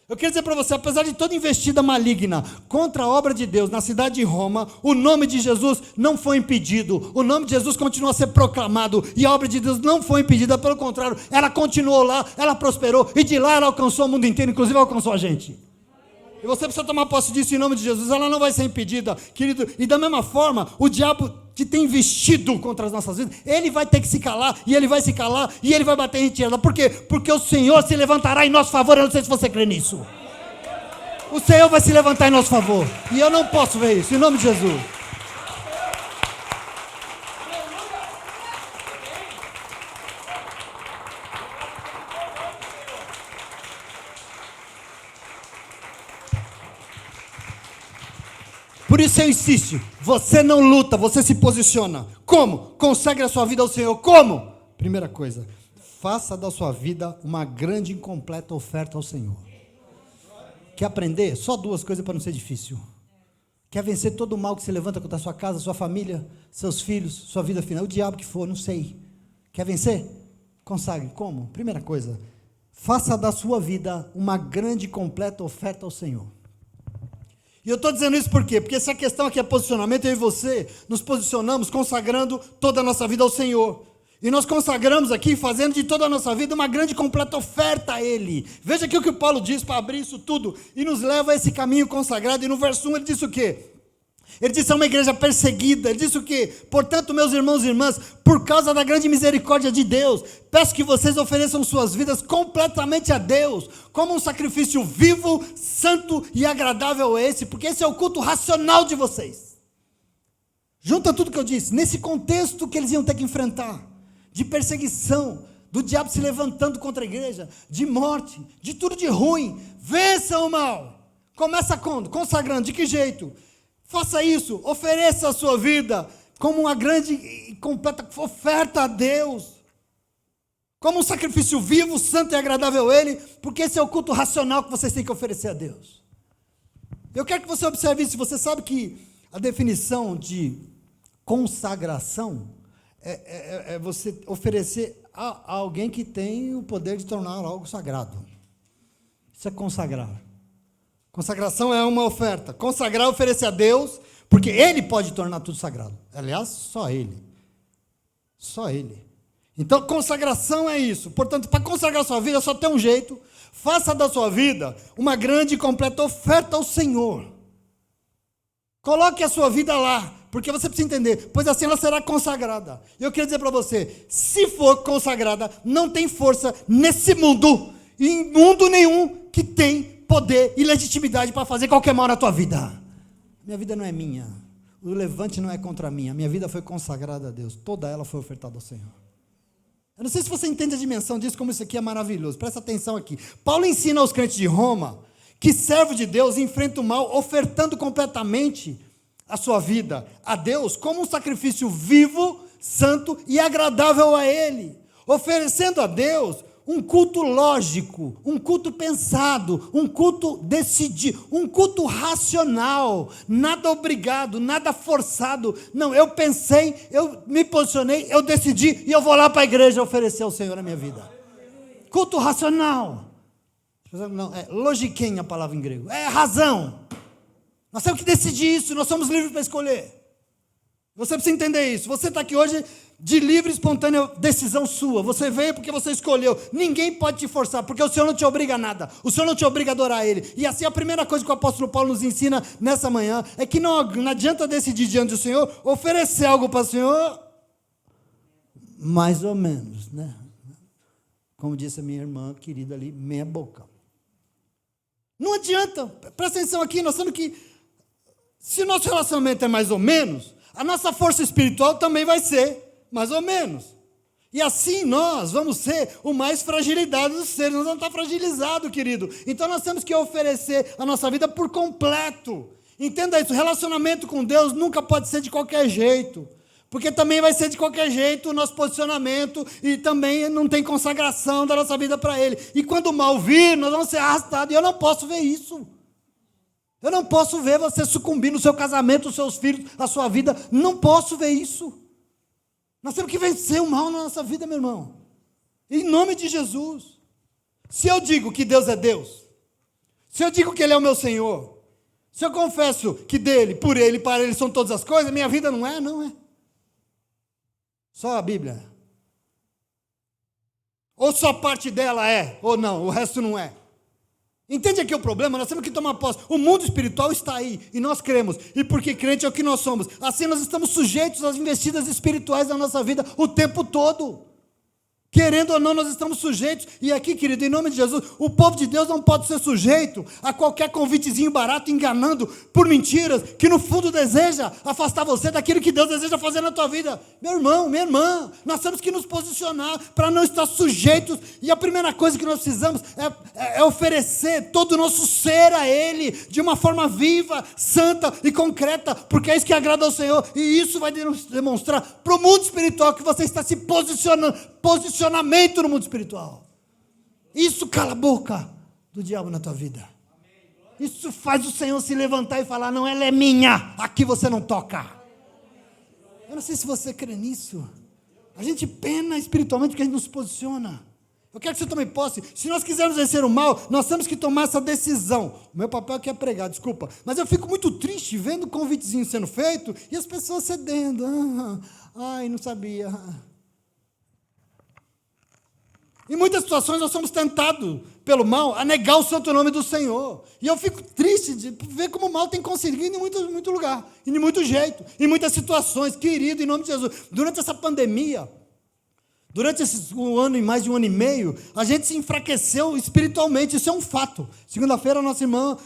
Eu quero dizer para você, apesar de toda investida maligna contra a obra de Deus na cidade de Roma, o nome de Jesus não foi impedido, o nome de Jesus continua a ser proclamado, e a obra de Deus não foi impedida, pelo contrário, ela continuou lá, ela prosperou, e de lá ela alcançou o mundo inteiro, inclusive alcançou a gente. E você precisa tomar posse disso em nome de Jesus. Ela não vai ser impedida, querido. E da mesma forma, o diabo que tem investido contra as nossas vidas, ele vai ter que se calar, e ele vai se calar, e ele vai bater em retirada. Por quê? Porque o Senhor se levantará em nosso favor. Eu não sei se você crê nisso. O Senhor vai se levantar em nosso favor. E eu não posso ver isso, em nome de Jesus. Por isso eu insisto, você não luta, você se posiciona. Como? Consagre a sua vida ao Senhor. Como? Primeira coisa, faça da sua vida uma grande e incompleta oferta ao Senhor. Quer aprender? Só duas coisas para não ser difícil. Quer vencer todo o mal que se levanta contra a sua casa, sua família, seus filhos, sua vida final, o diabo que for, não sei. Quer vencer? Consagre. Como? Primeira coisa, faça da sua vida uma grande e completa oferta ao Senhor. E eu estou dizendo isso por quê? Porque essa questão aqui é posicionamento, eu e você nos posicionamos consagrando toda a nossa vida ao Senhor. E nós consagramos aqui, fazendo de toda a nossa vida uma grande e completa oferta a Ele. Veja aqui o que o Paulo diz para abrir isso tudo e nos leva a esse caminho consagrado. E no verso 1 ele disse o quê? Ele disse: é uma igreja perseguida. Ele disse o quê? Portanto, meus irmãos e irmãs, por causa da grande misericórdia de Deus, peço que vocês ofereçam suas vidas completamente a Deus, como um sacrifício vivo, santo e agradável a esse, porque esse é o culto racional de vocês. Junta tudo que eu disse, nesse contexto que eles iam ter que enfrentar, de perseguição, do diabo se levantando contra a igreja, de morte, de tudo de ruim. Vença o mal. Começa quando? Consagrando. De que jeito? Faça isso, ofereça a sua vida como uma grande e completa oferta a Deus, como um sacrifício vivo, santo e agradável a Ele, porque esse é o culto racional que vocês têm que oferecer a Deus. Eu quero que você observe isso. Você sabe que a definição de consagração é você oferecer a alguém que tem o poder de tornar algo sagrado. Isso é consagrar. Consagração é uma oferta. Consagrar é oferecer a Deus, porque Ele pode tornar tudo sagrado. Aliás, só Ele. Só Ele. Então, consagração é isso. Portanto, para consagrar a sua vida, só tem um jeito. Faça da sua vida uma grande e completa oferta ao Senhor. Coloque a sua vida lá, porque você precisa entender, pois assim ela será consagrada. E eu quero dizer para você, se for consagrada, não tem força nesse mundo, em mundo nenhum, que tem poder e legitimidade para fazer qualquer mal na tua vida. Minha vida não é minha, o levante não é contra mim, a minha vida foi consagrada a Deus, toda ela foi ofertada ao Senhor. Eu não sei se você entende a dimensão disso, como isso aqui é maravilhoso, presta atenção aqui. Paulo ensina aos crentes de Roma que servo de Deus enfrenta o mal ofertando completamente a sua vida a Deus como um sacrifício vivo, santo e agradável a Ele, oferecendo a Deus um culto lógico, um culto pensado, um culto decidido, um culto racional, nada obrigado, nada forçado. Não, eu pensei, eu me posicionei, eu decidi e eu vou lá para a igreja oferecer ao Senhor a minha vida. Culto racional. Não, é logiquem a palavra em grego. É razão. Nós temos que decidir isso, nós somos livres para escolher. Você precisa entender isso. Você está aqui hoje de livre e espontânea decisão sua. Você veio porque você escolheu. Ninguém pode te forçar, porque o Senhor não te obriga a nada. O Senhor não te obriga a adorar Ele. E assim a primeira coisa que o apóstolo Paulo nos ensina nessa manhã é que não adianta decidir diante do Senhor, oferecer algo para o Senhor, mais ou menos, né? Como disse a minha irmã querida ali, meia boca. Não adianta. Presta atenção aqui, nós temos que... Se o nosso relacionamento é mais ou menos, a nossa força espiritual também vai ser mais ou menos. E assim nós vamos ser o mais fragilidade dos seres. Nós vamos estar fragilizados, querido. Então nós temos que oferecer a nossa vida por completo. Entenda isso, relacionamento com Deus nunca pode ser de qualquer jeito. Porque também vai ser de qualquer jeito o nosso posicionamento e também não tem consagração da nossa vida para Ele. E quando o mal vir, nós vamos ser arrastados. E eu não posso ver isso. Eu não posso ver você sucumbir no seu casamento, os seus filhos, a sua vida. Não posso ver isso. Nós temos que vencer o mal na nossa vida, meu irmão. Em nome de Jesus. Se eu digo que Deus é Deus, se eu digo que Ele é o meu Senhor, se eu confesso que dele, por Ele, para Ele são todas as coisas, minha vida não é, não é. Só a Bíblia. Ou só parte dela é, ou não, o resto não é. Entende aqui o problema? Nós temos que tomar posse. O mundo espiritual está aí, e nós cremos. E porque crente é o que nós somos. Assim nós estamos sujeitos às investidas espirituais da nossa vida o tempo todo. Querendo ou não, nós estamos sujeitos. E aqui, querido, em nome de Jesus, o povo de Deus não pode ser sujeito a qualquer convitezinho barato, enganando por mentiras, que no fundo deseja afastar você daquilo que Deus deseja fazer na tua vida. Meu irmão, minha irmã, nós temos que nos posicionar para não estar sujeitos. E a primeira coisa que nós precisamos é oferecer todo o nosso ser a Ele, de uma forma viva, santa e concreta, porque é isso que agrada ao Senhor. E isso vai demonstrar para o mundo espiritual que você está se posicionamento no mundo espiritual. Isso cala a boca do diabo na tua vida. Isso faz o Senhor se levantar e falar: não, ela é minha, aqui você não toca. Eu não sei se você crê nisso. A gente pena espiritualmente porque a gente não se posiciona. Eu quero que você tome posse. Se nós quisermos vencer o mal, nós temos que tomar essa decisão. O meu papel aqui é pregar, desculpa, mas eu fico muito triste vendo o convitezinho sendo feito e as pessoas cedendo. Ai, não sabia. Em muitas situações nós somos tentados pelo mal a negar o santo nome do Senhor. E eu fico triste de ver como o mal tem conseguido em muito lugar, e de muito jeito, em muitas situações. Querido, em nome de Jesus, durante essa pandemia, durante um ano e mais de um ano e meio, a gente se enfraqueceu espiritualmente, isso é um fato. Segunda-feira a nossa irmã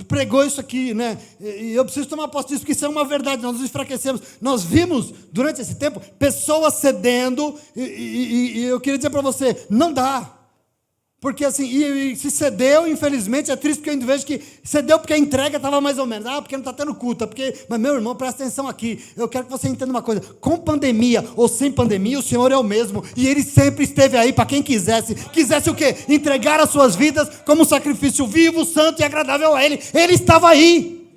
pregou isso aqui, né? E eu preciso tomar posse disso, porque isso é uma verdade, nós nos enfraquecemos. Nós vimos, durante esse tempo, pessoas cedendo, e eu queria dizer para você, não dá. Porque assim, e se cedeu, infelizmente, é triste porque eu vejo que cedeu porque a entrega estava mais ou menos. Porque não está tendo culto. Mas meu irmão, presta atenção aqui. Eu quero que você entenda uma coisa. Com pandemia ou sem pandemia, o Senhor é o mesmo. E Ele sempre esteve aí para quem quisesse. Quisesse o quê? Entregar as suas vidas como um sacrifício vivo, santo e agradável a Ele. Ele estava aí.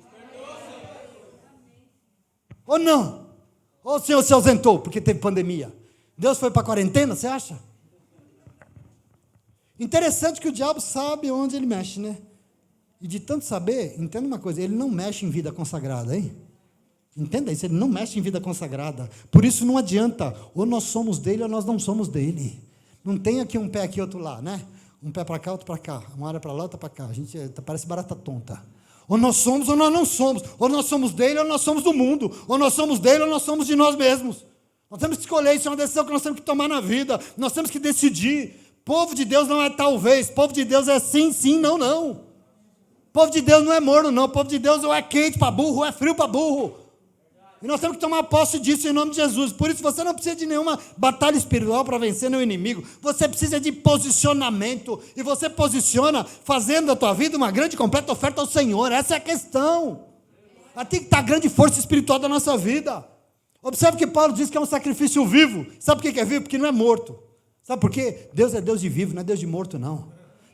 Ou não? Ou o Senhor se ausentou porque teve pandemia? Deus foi para a quarentena, você acha? Interessante que o diabo sabe onde ele mexe, né? E de tanto saber, entenda uma coisa, ele não mexe em vida consagrada, hein? Entenda isso, ele não mexe em vida consagrada. Por isso não adianta, ou nós somos dele ou nós não somos dele. Não tem aqui um pé aqui, outro lá, né? Um pé para cá, outro para cá. Uma hora para lá, outra para cá. A gente parece barata tonta. Ou nós somos ou nós não somos. Ou nós somos dele ou nós somos do mundo. Ou nós somos dele ou nós somos de nós mesmos. Nós temos que escolher, isso é uma decisão que nós temos que tomar na vida. Nós temos que decidir. Povo de Deus não é talvez, povo de Deus é sim, sim, não, não. Povo de Deus não é morno, não. Povo de Deus ou é quente para burro, ou é frio para burro. E nós temos que tomar posse disso em nome de Jesus. Por isso você não precisa de nenhuma batalha espiritual para vencer nenhum inimigo. Você precisa de posicionamento. E você posiciona fazendo da tua vida uma grande e completa oferta ao Senhor. Essa é a questão. Tem que estar a grande força espiritual da nossa vida. Observe que Paulo diz que é um sacrifício vivo. Sabe por que é vivo? Porque não é morto. Sabe por quê? Deus é Deus de vivo, não é Deus de morto, não.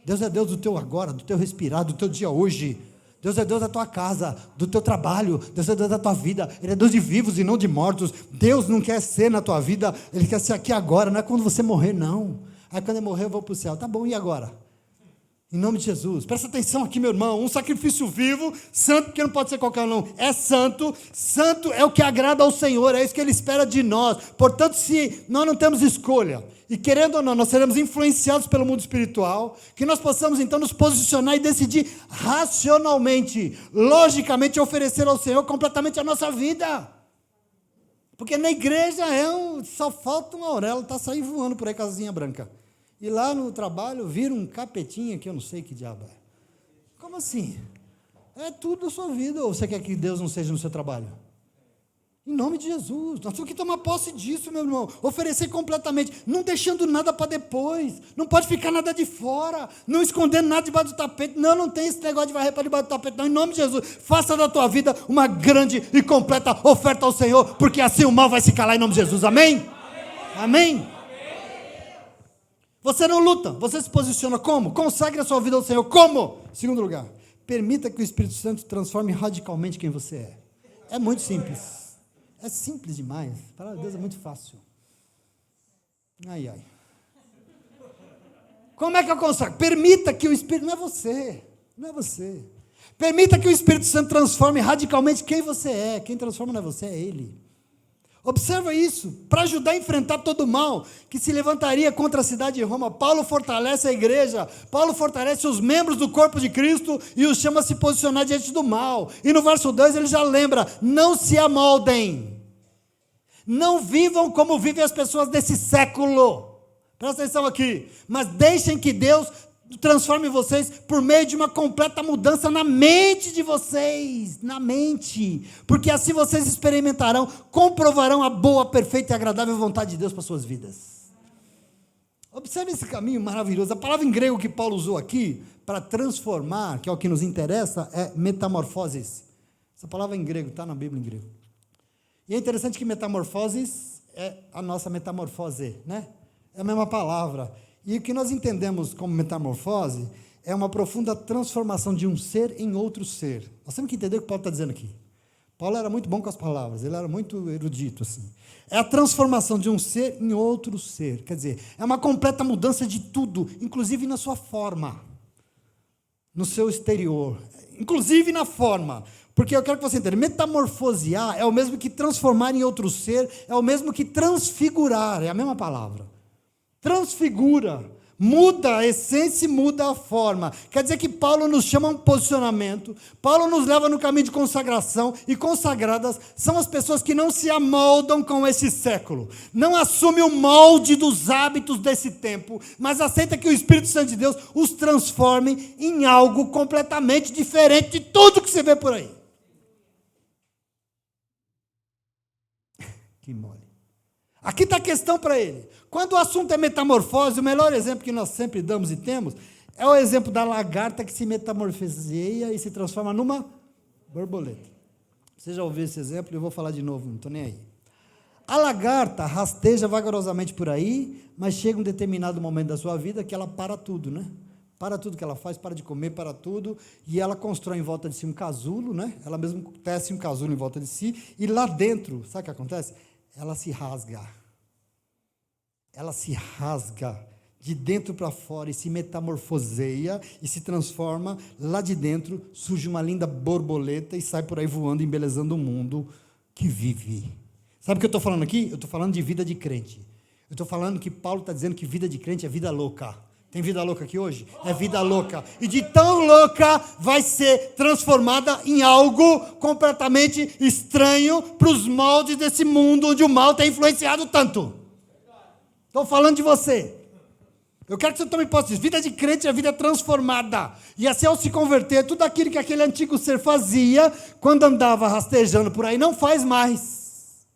Deus é Deus do teu agora, do teu respirar, do teu dia hoje. Deus é Deus da tua casa, do teu trabalho. Deus é Deus da tua vida. Ele é Deus de vivos e não de mortos. Deus não quer ser na tua vida, Ele quer ser aqui agora, não é quando você morrer, não. Aí quando eu morrer eu vou para o céu. Tá bom, e agora? Em nome de Jesus. Presta atenção aqui, meu irmão. Um sacrifício vivo, santo, porque não pode ser qualquer um, não. É santo. Santo é o que agrada ao Senhor, é isso que Ele espera de nós. Portanto, se nós não temos escolha, e querendo ou não, nós seremos influenciados pelo mundo espiritual, que nós possamos então nos posicionar e decidir racionalmente, logicamente, oferecer ao Senhor completamente a nossa vida. Porque na igreja só falta uma orelha, está saindo voando por aí com a asinha branca. E lá no trabalho vira um capetinha que eu não sei que diabo é. Como assim? É tudo da sua vida, ou você quer que Deus não seja no seu trabalho? Em nome de Jesus, nós temos que tomar posse disso, meu irmão, oferecer completamente, não deixando nada para depois, não pode ficar nada de fora, não escondendo nada debaixo do tapete, não tem esse negócio de varrer para debaixo do tapete, não, em nome de Jesus, faça da tua vida uma grande e completa oferta ao Senhor, porque assim o mal vai se calar em nome de Jesus, amém? Amém? Você não luta, você se posiciona como? Consagre a sua vida ao Senhor, como? Segundo lugar, permita que o Espírito Santo transforme radicalmente quem você é. É muito simples. É simples demais. A palavra de Deus é muito fácil. Ai, ai. Como é que eu consagro? Permita que o Espírito... Não é você. Não é você. Permita que o Espírito Santo transforme radicalmente quem você é. Quem transforma não é você, é Ele. Observa isso, para ajudar a enfrentar todo o mal que se levantaria contra a cidade de Roma. Paulo fortalece a igreja, Paulo fortalece os membros do corpo de Cristo e os chama a se posicionar diante do mal. E no verso 2 ele já lembra: não se amoldem, não vivam como vivem as pessoas desse século. Presta atenção aqui, mas deixem que Deus transforme vocês por meio de uma completa mudança na mente de vocês, na mente, porque assim vocês experimentarão, comprovarão a boa, perfeita e agradável vontade de Deus para suas vidas. Observe esse caminho maravilhoso. A palavra em grego que Paulo usou aqui para transformar, que é o que nos interessa, é metamorfoses. Essa palavra em grego está na Bíblia em grego. E é interessante que metamorfoses é a nossa metamorfose, né? É a mesma palavra. E o que nós entendemos como metamorfose é uma profunda transformação de um ser em outro ser. Nós temos que entender o que Paulo está dizendo aqui. Paulo era muito bom com as palavras, ele era muito erudito, assim. É a transformação de um ser em outro ser. Quer dizer, é uma completa mudança de tudo, inclusive na sua forma, no seu exterior, inclusive na forma. Porque eu quero que você entenda, metamorfosear é o mesmo que transformar em outro ser, é o mesmo que transfigurar, é a mesma palavra. Transfigura, muda a essência e muda a forma. Quer dizer que Paulo nos chama a um posicionamento, Paulo nos leva no caminho de consagração, e consagradas são as pessoas que não se amoldam com esse século, não assumem o molde dos hábitos desse tempo, mas aceita que o Espírito Santo de Deus os transforme em algo completamente diferente de tudo que você vê por aí. Que mole. Aqui está a questão para ele. Quando o assunto é metamorfose, o melhor exemplo que nós sempre damos e temos é o exemplo da lagarta que se metamorfoseia e se transforma numa borboleta. Você já ouviu esse exemplo? Eu vou falar de novo, não estou nem aí. A lagarta rasteja vagarosamente por aí, mas chega um determinado momento da sua vida que ela para tudo, né? Para tudo que ela faz, para de comer, para tudo, e ela constrói em volta de si um casulo, né? Ela mesmo tece um casulo em volta de si, e lá dentro, sabe o que acontece? Ela se rasga. Ela se rasga de dentro para fora e se metamorfoseia e se transforma. Lá de dentro surge uma linda borboleta e sai por aí voando, embelezando o mundo que vive. Sabe o que eu estou falando aqui? Eu estou falando de vida de crente. Eu estou falando que Paulo está dizendo que vida de crente é vida louca. Tem vida louca aqui hoje? É vida louca. E de tão louca vai ser transformada em algo completamente estranho para os moldes desse mundo onde o mal tem influenciado tanto. Estou falando de você. Eu quero que você tome posse disso. Vida de crente é vida transformada. E assim, ao se converter, tudo aquilo que aquele antigo ser fazia, quando andava rastejando por aí, não faz mais.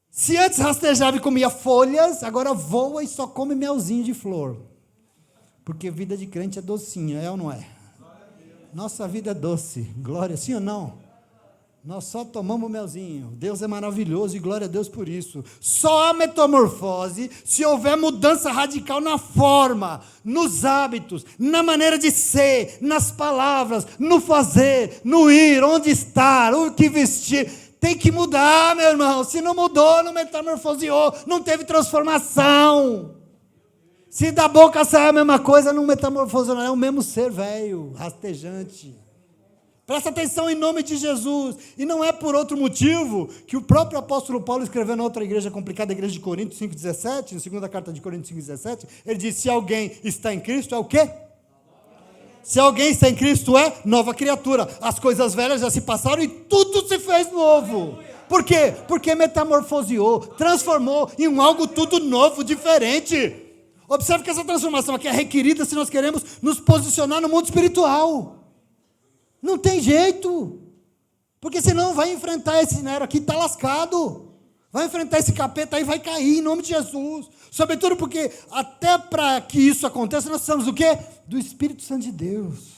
Se antes rastejava e comia folhas, agora voa e só come melzinho de flor. Porque vida de crente é docinha, é ou não é? Nossa vida é doce. Glória, sim ou não? Nós só tomamos melzinho. Deus é maravilhoso e glória a Deus por isso. Só há metamorfose se houver mudança radical na forma, nos hábitos, na maneira de ser, nas palavras, no fazer, no ir, onde estar, o que vestir. Tem que mudar, meu irmão. Se não mudou, não metamorfoseou, não teve transformação. Se da boca sair a mesma coisa, não metamorfoseou, é o mesmo ser velho, rastejante. Presta atenção em nome de Jesus. E não é por outro motivo que o próprio apóstolo Paulo escreveu na outra igreja complicada, a igreja de Coríntios 5,17, na segunda carta de Coríntios 5,17, ele diz: se alguém está em Cristo, é o quê? Se alguém está em Cristo, é nova criatura. As coisas velhas já se passaram e tudo se fez novo. Por quê? Porque metamorfoseou, transformou em um algo tudo novo, diferente. Observe que essa transformação aqui é requerida se nós queremos nos posicionar no mundo espiritual. Não tem jeito, porque senão vai enfrentar esse Nero aqui, está lascado, vai enfrentar esse capeta aí, vai cair em nome de Jesus, sobretudo porque até para que isso aconteça, nós precisamos do quê? Do Espírito Santo de Deus.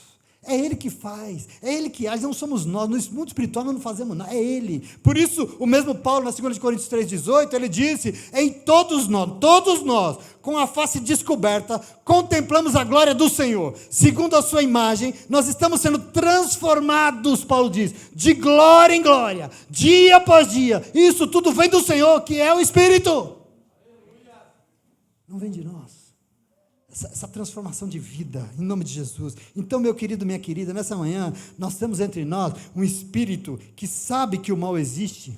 É Ele que faz, é Ele que age, não somos nós, no mundo espiritual nós não fazemos nada, é Ele. Por isso, o mesmo Paulo, na 2 Coríntios 3,18, ele disse: em todos nós, com a face descoberta, contemplamos a glória do Senhor. Segundo a sua imagem, nós estamos sendo transformados, Paulo diz, de glória em glória, dia após dia. Isso tudo vem do Senhor, que é o Espírito. Não vem de nós. Essa transformação de vida, em nome de Jesus. Então, meu querido, minha querida, nessa manhã, nós temos entre nós um espírito que sabe que o mal existe,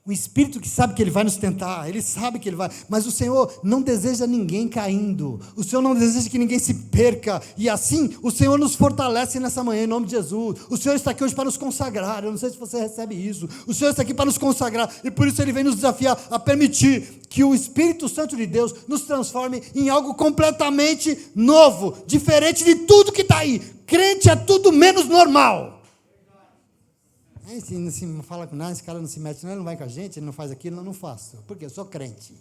Um espírito que sabe que ele vai nos tentar, ele sabe que ele vai, mas o Senhor não deseja ninguém caindo, o Senhor não deseja que ninguém se perca, e assim o Senhor nos fortalece nessa manhã, em nome de Jesus. O Senhor está aqui hoje para nos consagrar, eu não sei se você recebe isso, o Senhor está aqui para nos consagrar, e por isso Ele vem nos desafiar a permitir que o Espírito Santo de Deus nos transforme em algo completamente novo, diferente de tudo que está aí. Crente é tudo menos normal. Se não fala com nada, esse cara não se mete, não, ele não vai com a gente, ele não faz aquilo, eu não faço. Por quê? Eu sou crente.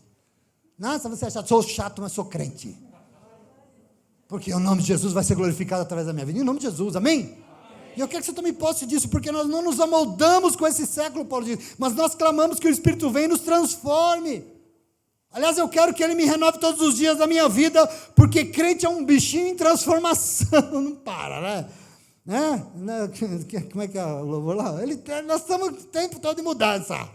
Nossa, você é chato. Sou chato, mas sou crente. Porque o nome de Jesus vai ser glorificado através da minha vida. Em nome de Jesus, amém? Amém. E eu quero que você tome posse disso, porque nós não nos amoldamos com esse século, Paulo diz, mas nós clamamos que o Espírito venha e nos transforme. Aliás, eu quero que Ele me renove todos os dias da minha vida, porque crente é um bichinho em transformação, não para, né? Como é que é o louvor lá? Nós estamos o tempo todo de mudança.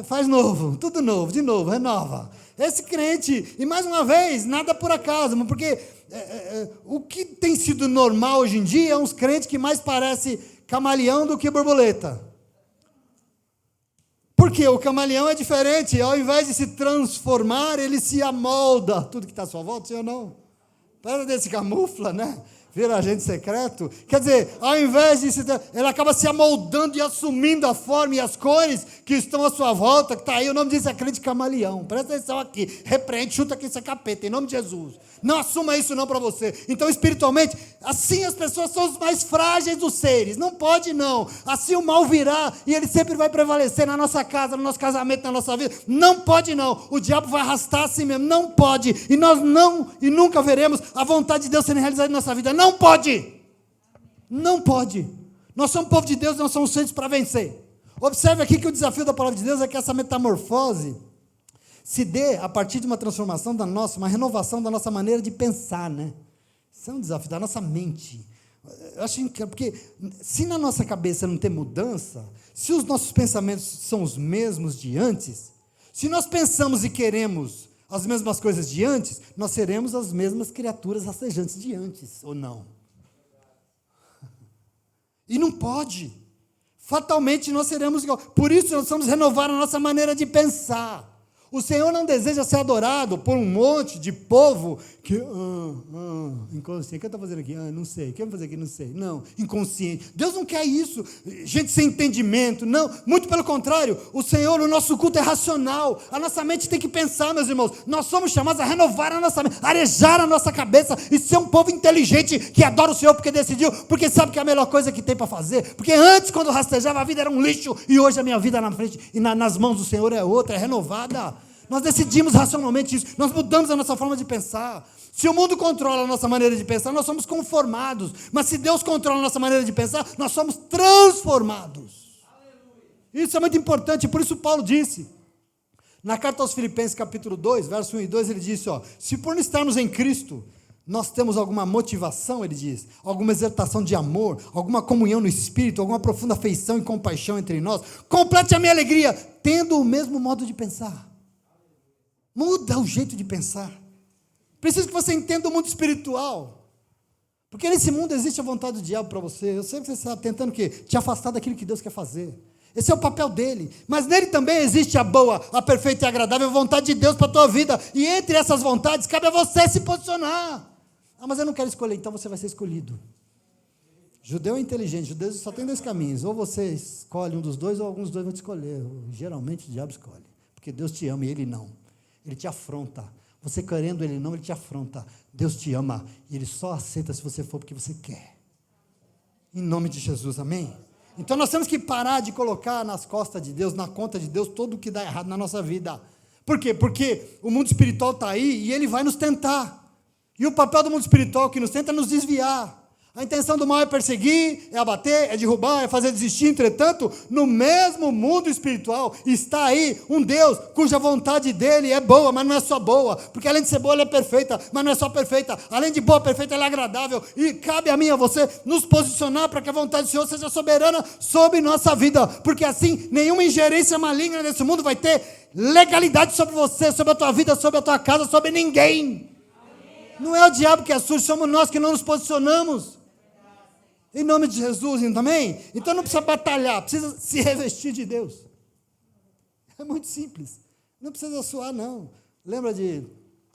Faz novo, tudo novo, de novo, renova. Esse crente, e mais uma vez, nada por acaso, porque o que tem sido normal hoje em dia é uns crentes que mais parecem camaleão do que borboleta. Porque o camaleão é diferente, ao invés de se transformar, ele se amolda. Tudo que está à sua volta, sim ou não? Para desse camufla, né? Vira agente secreto, quer dizer, ao invés de ele acaba se amoldando e assumindo a forma e as cores que estão à sua volta, que está aí, o nome disso é crente camaleão. Presta atenção aqui, repreende, chuta aqui esse capeta, em nome de Jesus. Não assuma isso não para você. Então, espiritualmente, assim as pessoas são os mais frágeis dos seres, não pode não. Assim o mal virá e ele sempre vai prevalecer na nossa casa, no nosso casamento, na nossa vida. Não pode não, o diabo vai arrastar assim mesmo, não pode. E nós não, e nunca veremos a vontade de Deus sendo realizada em nossa vida. Não pode. Não pode. Nós somos povo de Deus, nós somos feitos para vencer. Observe aqui que o desafio da palavra de Deus é que essa metamorfose se dê a partir de uma transformação da nossa, uma renovação da nossa maneira de pensar, né? Isso é um desafio da nossa mente. Eu acho que, porque se na nossa cabeça não tem mudança, se os nossos pensamentos são os mesmos de antes, se nós pensamos e queremos as mesmas coisas de antes, nós seremos as mesmas criaturas rastejantes de antes, ou não? E não pode. Fatalmente nós seremos igual. Por isso nós vamos renovar a nossa maneira de pensar. O Senhor não deseja ser adorado por um monte de povo que, inconsciente. O que eu estou fazendo aqui? Não sei. O que eu vou fazer aqui? Não sei. Não, inconsciente. Deus não quer isso. Gente sem entendimento. Não, muito pelo contrário. O Senhor, o nosso culto é racional. A nossa mente tem que pensar, meus irmãos. Nós somos chamados a renovar a nossa mente, arejar a nossa cabeça e ser um povo inteligente que adora o Senhor porque decidiu, porque sabe que é a melhor coisa que tem para fazer. Porque antes, quando rastejava, a vida era um lixo e hoje a minha vida na frente e nas mãos do Senhor é outra, é renovada. Nós decidimos racionalmente isso, nós mudamos a nossa forma de pensar. Se o mundo controla a nossa maneira de pensar, nós somos conformados. Mas se Deus controla a nossa maneira de pensar, nós somos transformados. Isso é muito importante, por isso Paulo disse, na carta aos Filipenses capítulo 2, verso 1 e 2, ele disse, se por não estarmos em Cristo, nós temos alguma motivação, ele diz, alguma exertação de amor, alguma comunhão no Espírito, alguma profunda afeição e compaixão entre nós, complete a minha alegria, tendo o mesmo modo de pensar. Muda o jeito de pensar. Preciso que você entenda o mundo espiritual. Porque nesse mundo existe a vontade do diabo para você. Eu sei que você está tentando o quê? Te afastar daquilo que Deus quer fazer. Esse é o papel dele. Mas nele também existe a boa, a perfeita e agradável vontade de Deus para a tua vida. E entre essas vontades, cabe a você se posicionar. Mas eu não quero escolher, então você vai ser escolhido. Judeu é inteligente. Judeu só tem dois caminhos. Ou você escolhe um dos dois, ou alguns dos dois vão te escolher. Geralmente o diabo escolhe. Porque Deus te ama e ele não. Ele te afronta. Você querendo ele não, ele te afronta. Deus te ama e ele só aceita se você for porque você quer. Em nome de Jesus, amém? Então nós temos que parar de colocar nas costas de Deus, na conta de Deus, tudo o que dá errado na nossa vida. Por quê? Porque o mundo espiritual está aí e ele vai nos tentar. E o papel do mundo espiritual que nos tenta é nos desviar. A intenção do mal é perseguir, é abater, é derrubar, é fazer desistir. Entretanto, no mesmo mundo espiritual está aí um Deus cuja vontade dele é boa, mas não é só boa, porque além de ser boa, ela é perfeita, mas não é só perfeita, além de boa, perfeita, ela é agradável, e cabe a mim e a você nos posicionar para que a vontade do Senhor seja soberana sobre nossa vida, porque assim, nenhuma ingerência maligna nesse mundo vai ter legalidade sobre você, sobre a tua vida, sobre a tua casa, sobre ninguém. Não é o diabo que é sujo, somos nós que não nos posicionamos. Em nome de Jesus, também? Então não precisa batalhar, precisa se revestir de Deus. É muito simples. Não precisa suar, não. Lembra de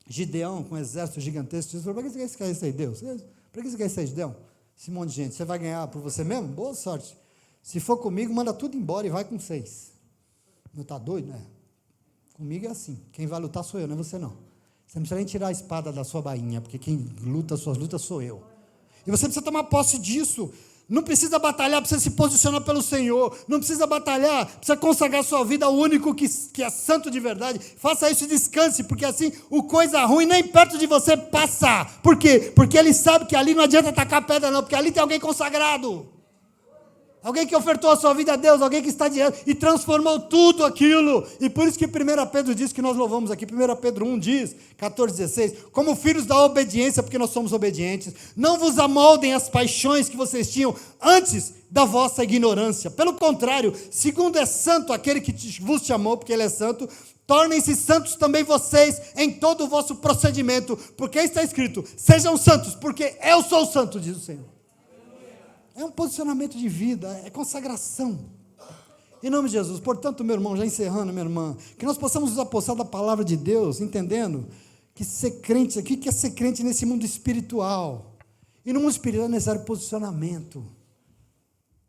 Gideão com um exército gigantesco? Jesus falou, para que você quer isso aí, Deus? Para que você quer isso aí, Gideão? Esse monte de gente, você vai ganhar por você mesmo? Boa sorte. Se for comigo, manda tudo embora e vai com 6. Não está doido, né? Comigo é assim. Quem vai lutar sou eu, não é você não. Você não precisa nem tirar a espada da sua bainha, porque quem luta as suas lutas sou eu. E você precisa tomar posse disso. Não precisa batalhar, precisa se posicionar pelo Senhor. Não precisa batalhar, precisa consagrar sua vida ao único que é santo de verdade. Faça isso e descanse, porque assim o coisa ruim nem perto de você passa. Por quê? Porque ele sabe que ali não adianta tacar pedra não, porque ali tem alguém consagrado. Alguém que ofertou a sua vida a Deus, alguém que está diante e transformou tudo aquilo. E por isso que 1 Pedro diz que nós louvamos aqui. 1 Pedro 1 diz, 14, 16, como filhos da obediência, porque nós somos obedientes, não vos amoldem as paixões que vocês tinham antes da vossa ignorância. Pelo contrário, segundo é santo aquele que vos chamou, porque ele é santo, tornem-se santos também vocês em todo o vosso procedimento, porque está escrito, sejam santos, porque eu sou santo, diz o Senhor. É um posicionamento de vida, é consagração. Em nome de Jesus. Portanto, meu irmão, já encerrando, minha irmã, que nós possamos nos apossar da palavra de Deus, entendendo que ser crente aqui, que é ser crente nesse mundo espiritual. E no mundo espiritual é necessário posicionamento.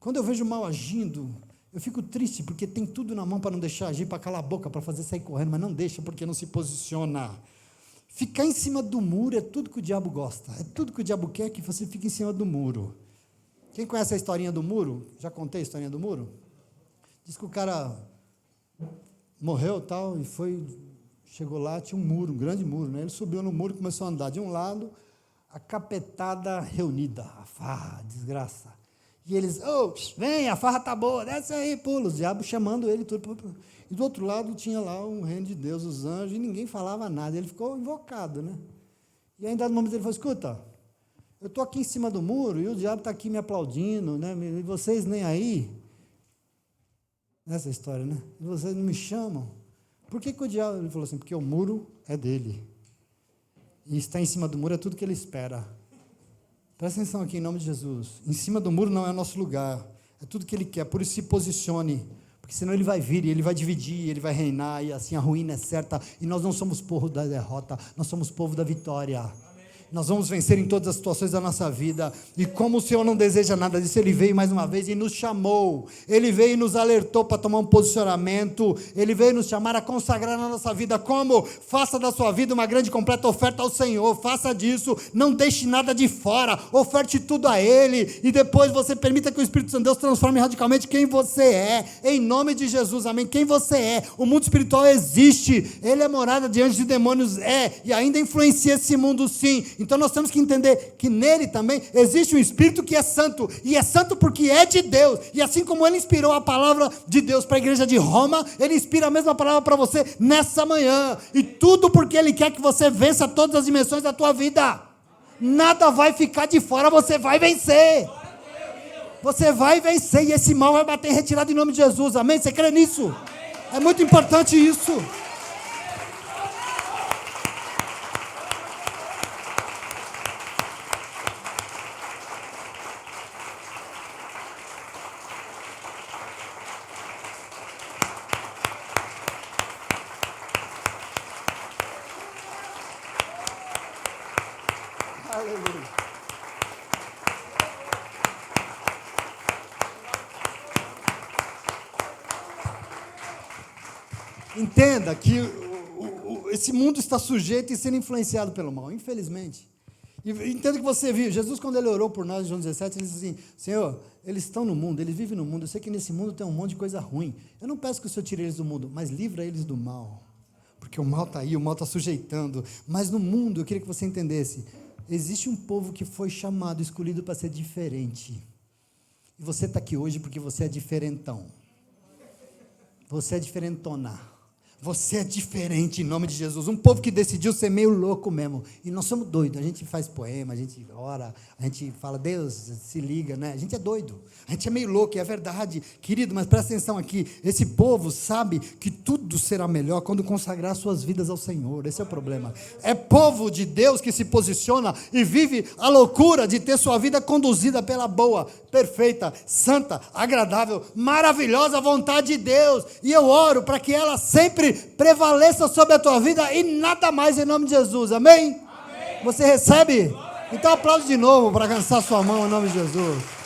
Quando eu vejo o mal agindo, eu fico triste, porque tem tudo na mão para não deixar agir, para calar a boca, para fazer sair correndo, mas não deixa, porque não se posiciona. Ficar em cima do muro é tudo que o diabo gosta, é tudo que o diabo quer, que você fique em cima do muro. Quem conhece a historinha do muro? Já contei a historinha do muro? Diz que o cara morreu tal, e chegou lá, tinha um muro, um grande muro, né? Ele subiu no muro e começou a andar. De um lado, a capetada reunida, a farra, desgraça. E eles, vem, a farra tá boa, desce aí, pula, os diabos chamando ele, tudo. E do outro lado tinha lá um reino de Deus, os anjos, e ninguém falava nada. Ele ficou invocado, né? E ainda no momento ele falou, escuta, eu estou aqui em cima do muro e o diabo está aqui me aplaudindo, né? E vocês nem aí. Essa história, né? E vocês não me chamam. Por que o diabo? Ele falou assim, porque o muro é dele. E estar em cima do muro é tudo que ele espera. Presta atenção aqui em nome de Jesus. Em cima do muro não é nosso lugar. É tudo que ele quer. Por isso se posicione. Porque senão ele vai vir, e ele vai dividir, ele vai reinar, e assim a ruína é certa. E nós não somos povo da derrota, nós somos povo da vitória. Nós vamos vencer em todas as situações da nossa vida. E como o Senhor não deseja nada disso, Ele veio mais uma vez e nos chamou. Ele veio e nos alertou para tomar um posicionamento. Ele veio nos chamar a consagrar na nossa vida. Como? Faça da sua vida uma grande e completa oferta ao Senhor. Faça disso. Não deixe nada de fora. Oferte tudo a Ele. E depois você permita que o Espírito Santo de Deus transforme radicalmente quem você é. Em nome de Jesus, amém. Quem você é. O mundo espiritual existe. Ele é morada diante de demônios. E ainda influencia esse mundo, sim. Então nós temos que entender que nele também existe um Espírito que é santo, e é santo porque é de Deus, e assim como ele inspirou a palavra de Deus para a igreja de Roma, ele inspira a mesma palavra para você nessa manhã, e tudo porque ele quer que você vença todas as dimensões da tua vida. Nada vai ficar de fora, você vai vencer. Você vai vencer, e esse mal vai bater em retirada em nome de Jesus, amém? Você crê nisso? É muito importante isso. Aleluia. Entenda que esse mundo está sujeito e sendo influenciado pelo mal, infelizmente. E entenda que você viu, Jesus quando ele orou por nós em João 17, ele disse assim, Senhor, eles estão no mundo, eles vivem no mundo, eu sei que nesse mundo tem um monte de coisa ruim, eu não peço que o Senhor tire eles do mundo, mas livra eles do mal, porque o mal está aí, o mal está sujeitando, mas no mundo, eu queria que você entendesse, existe um povo que foi chamado, escolhido para ser diferente, e você está aqui hoje porque você é diferentão, você é diferentona. Você é diferente em nome de Jesus. Um povo que decidiu ser meio louco mesmo. E nós somos doidos. A gente faz poema, a gente ora, a gente fala, Deus, se liga, né? A gente é doido. A gente é meio louco, e é verdade. Querido, mas presta atenção aqui. Esse povo sabe que tudo será melhor quando consagrar suas vidas ao Senhor. Esse é o problema. É povo de Deus que se posiciona e vive a loucura de ter sua vida conduzida pela boa, perfeita, santa, agradável, maravilhosa vontade de Deus. E eu oro para que ela sempre prevaleça sobre a tua vida e nada mais em nome de Jesus, amém? Amém. Você recebe? Então aplaude de novo para alcançar sua mão em nome de Jesus.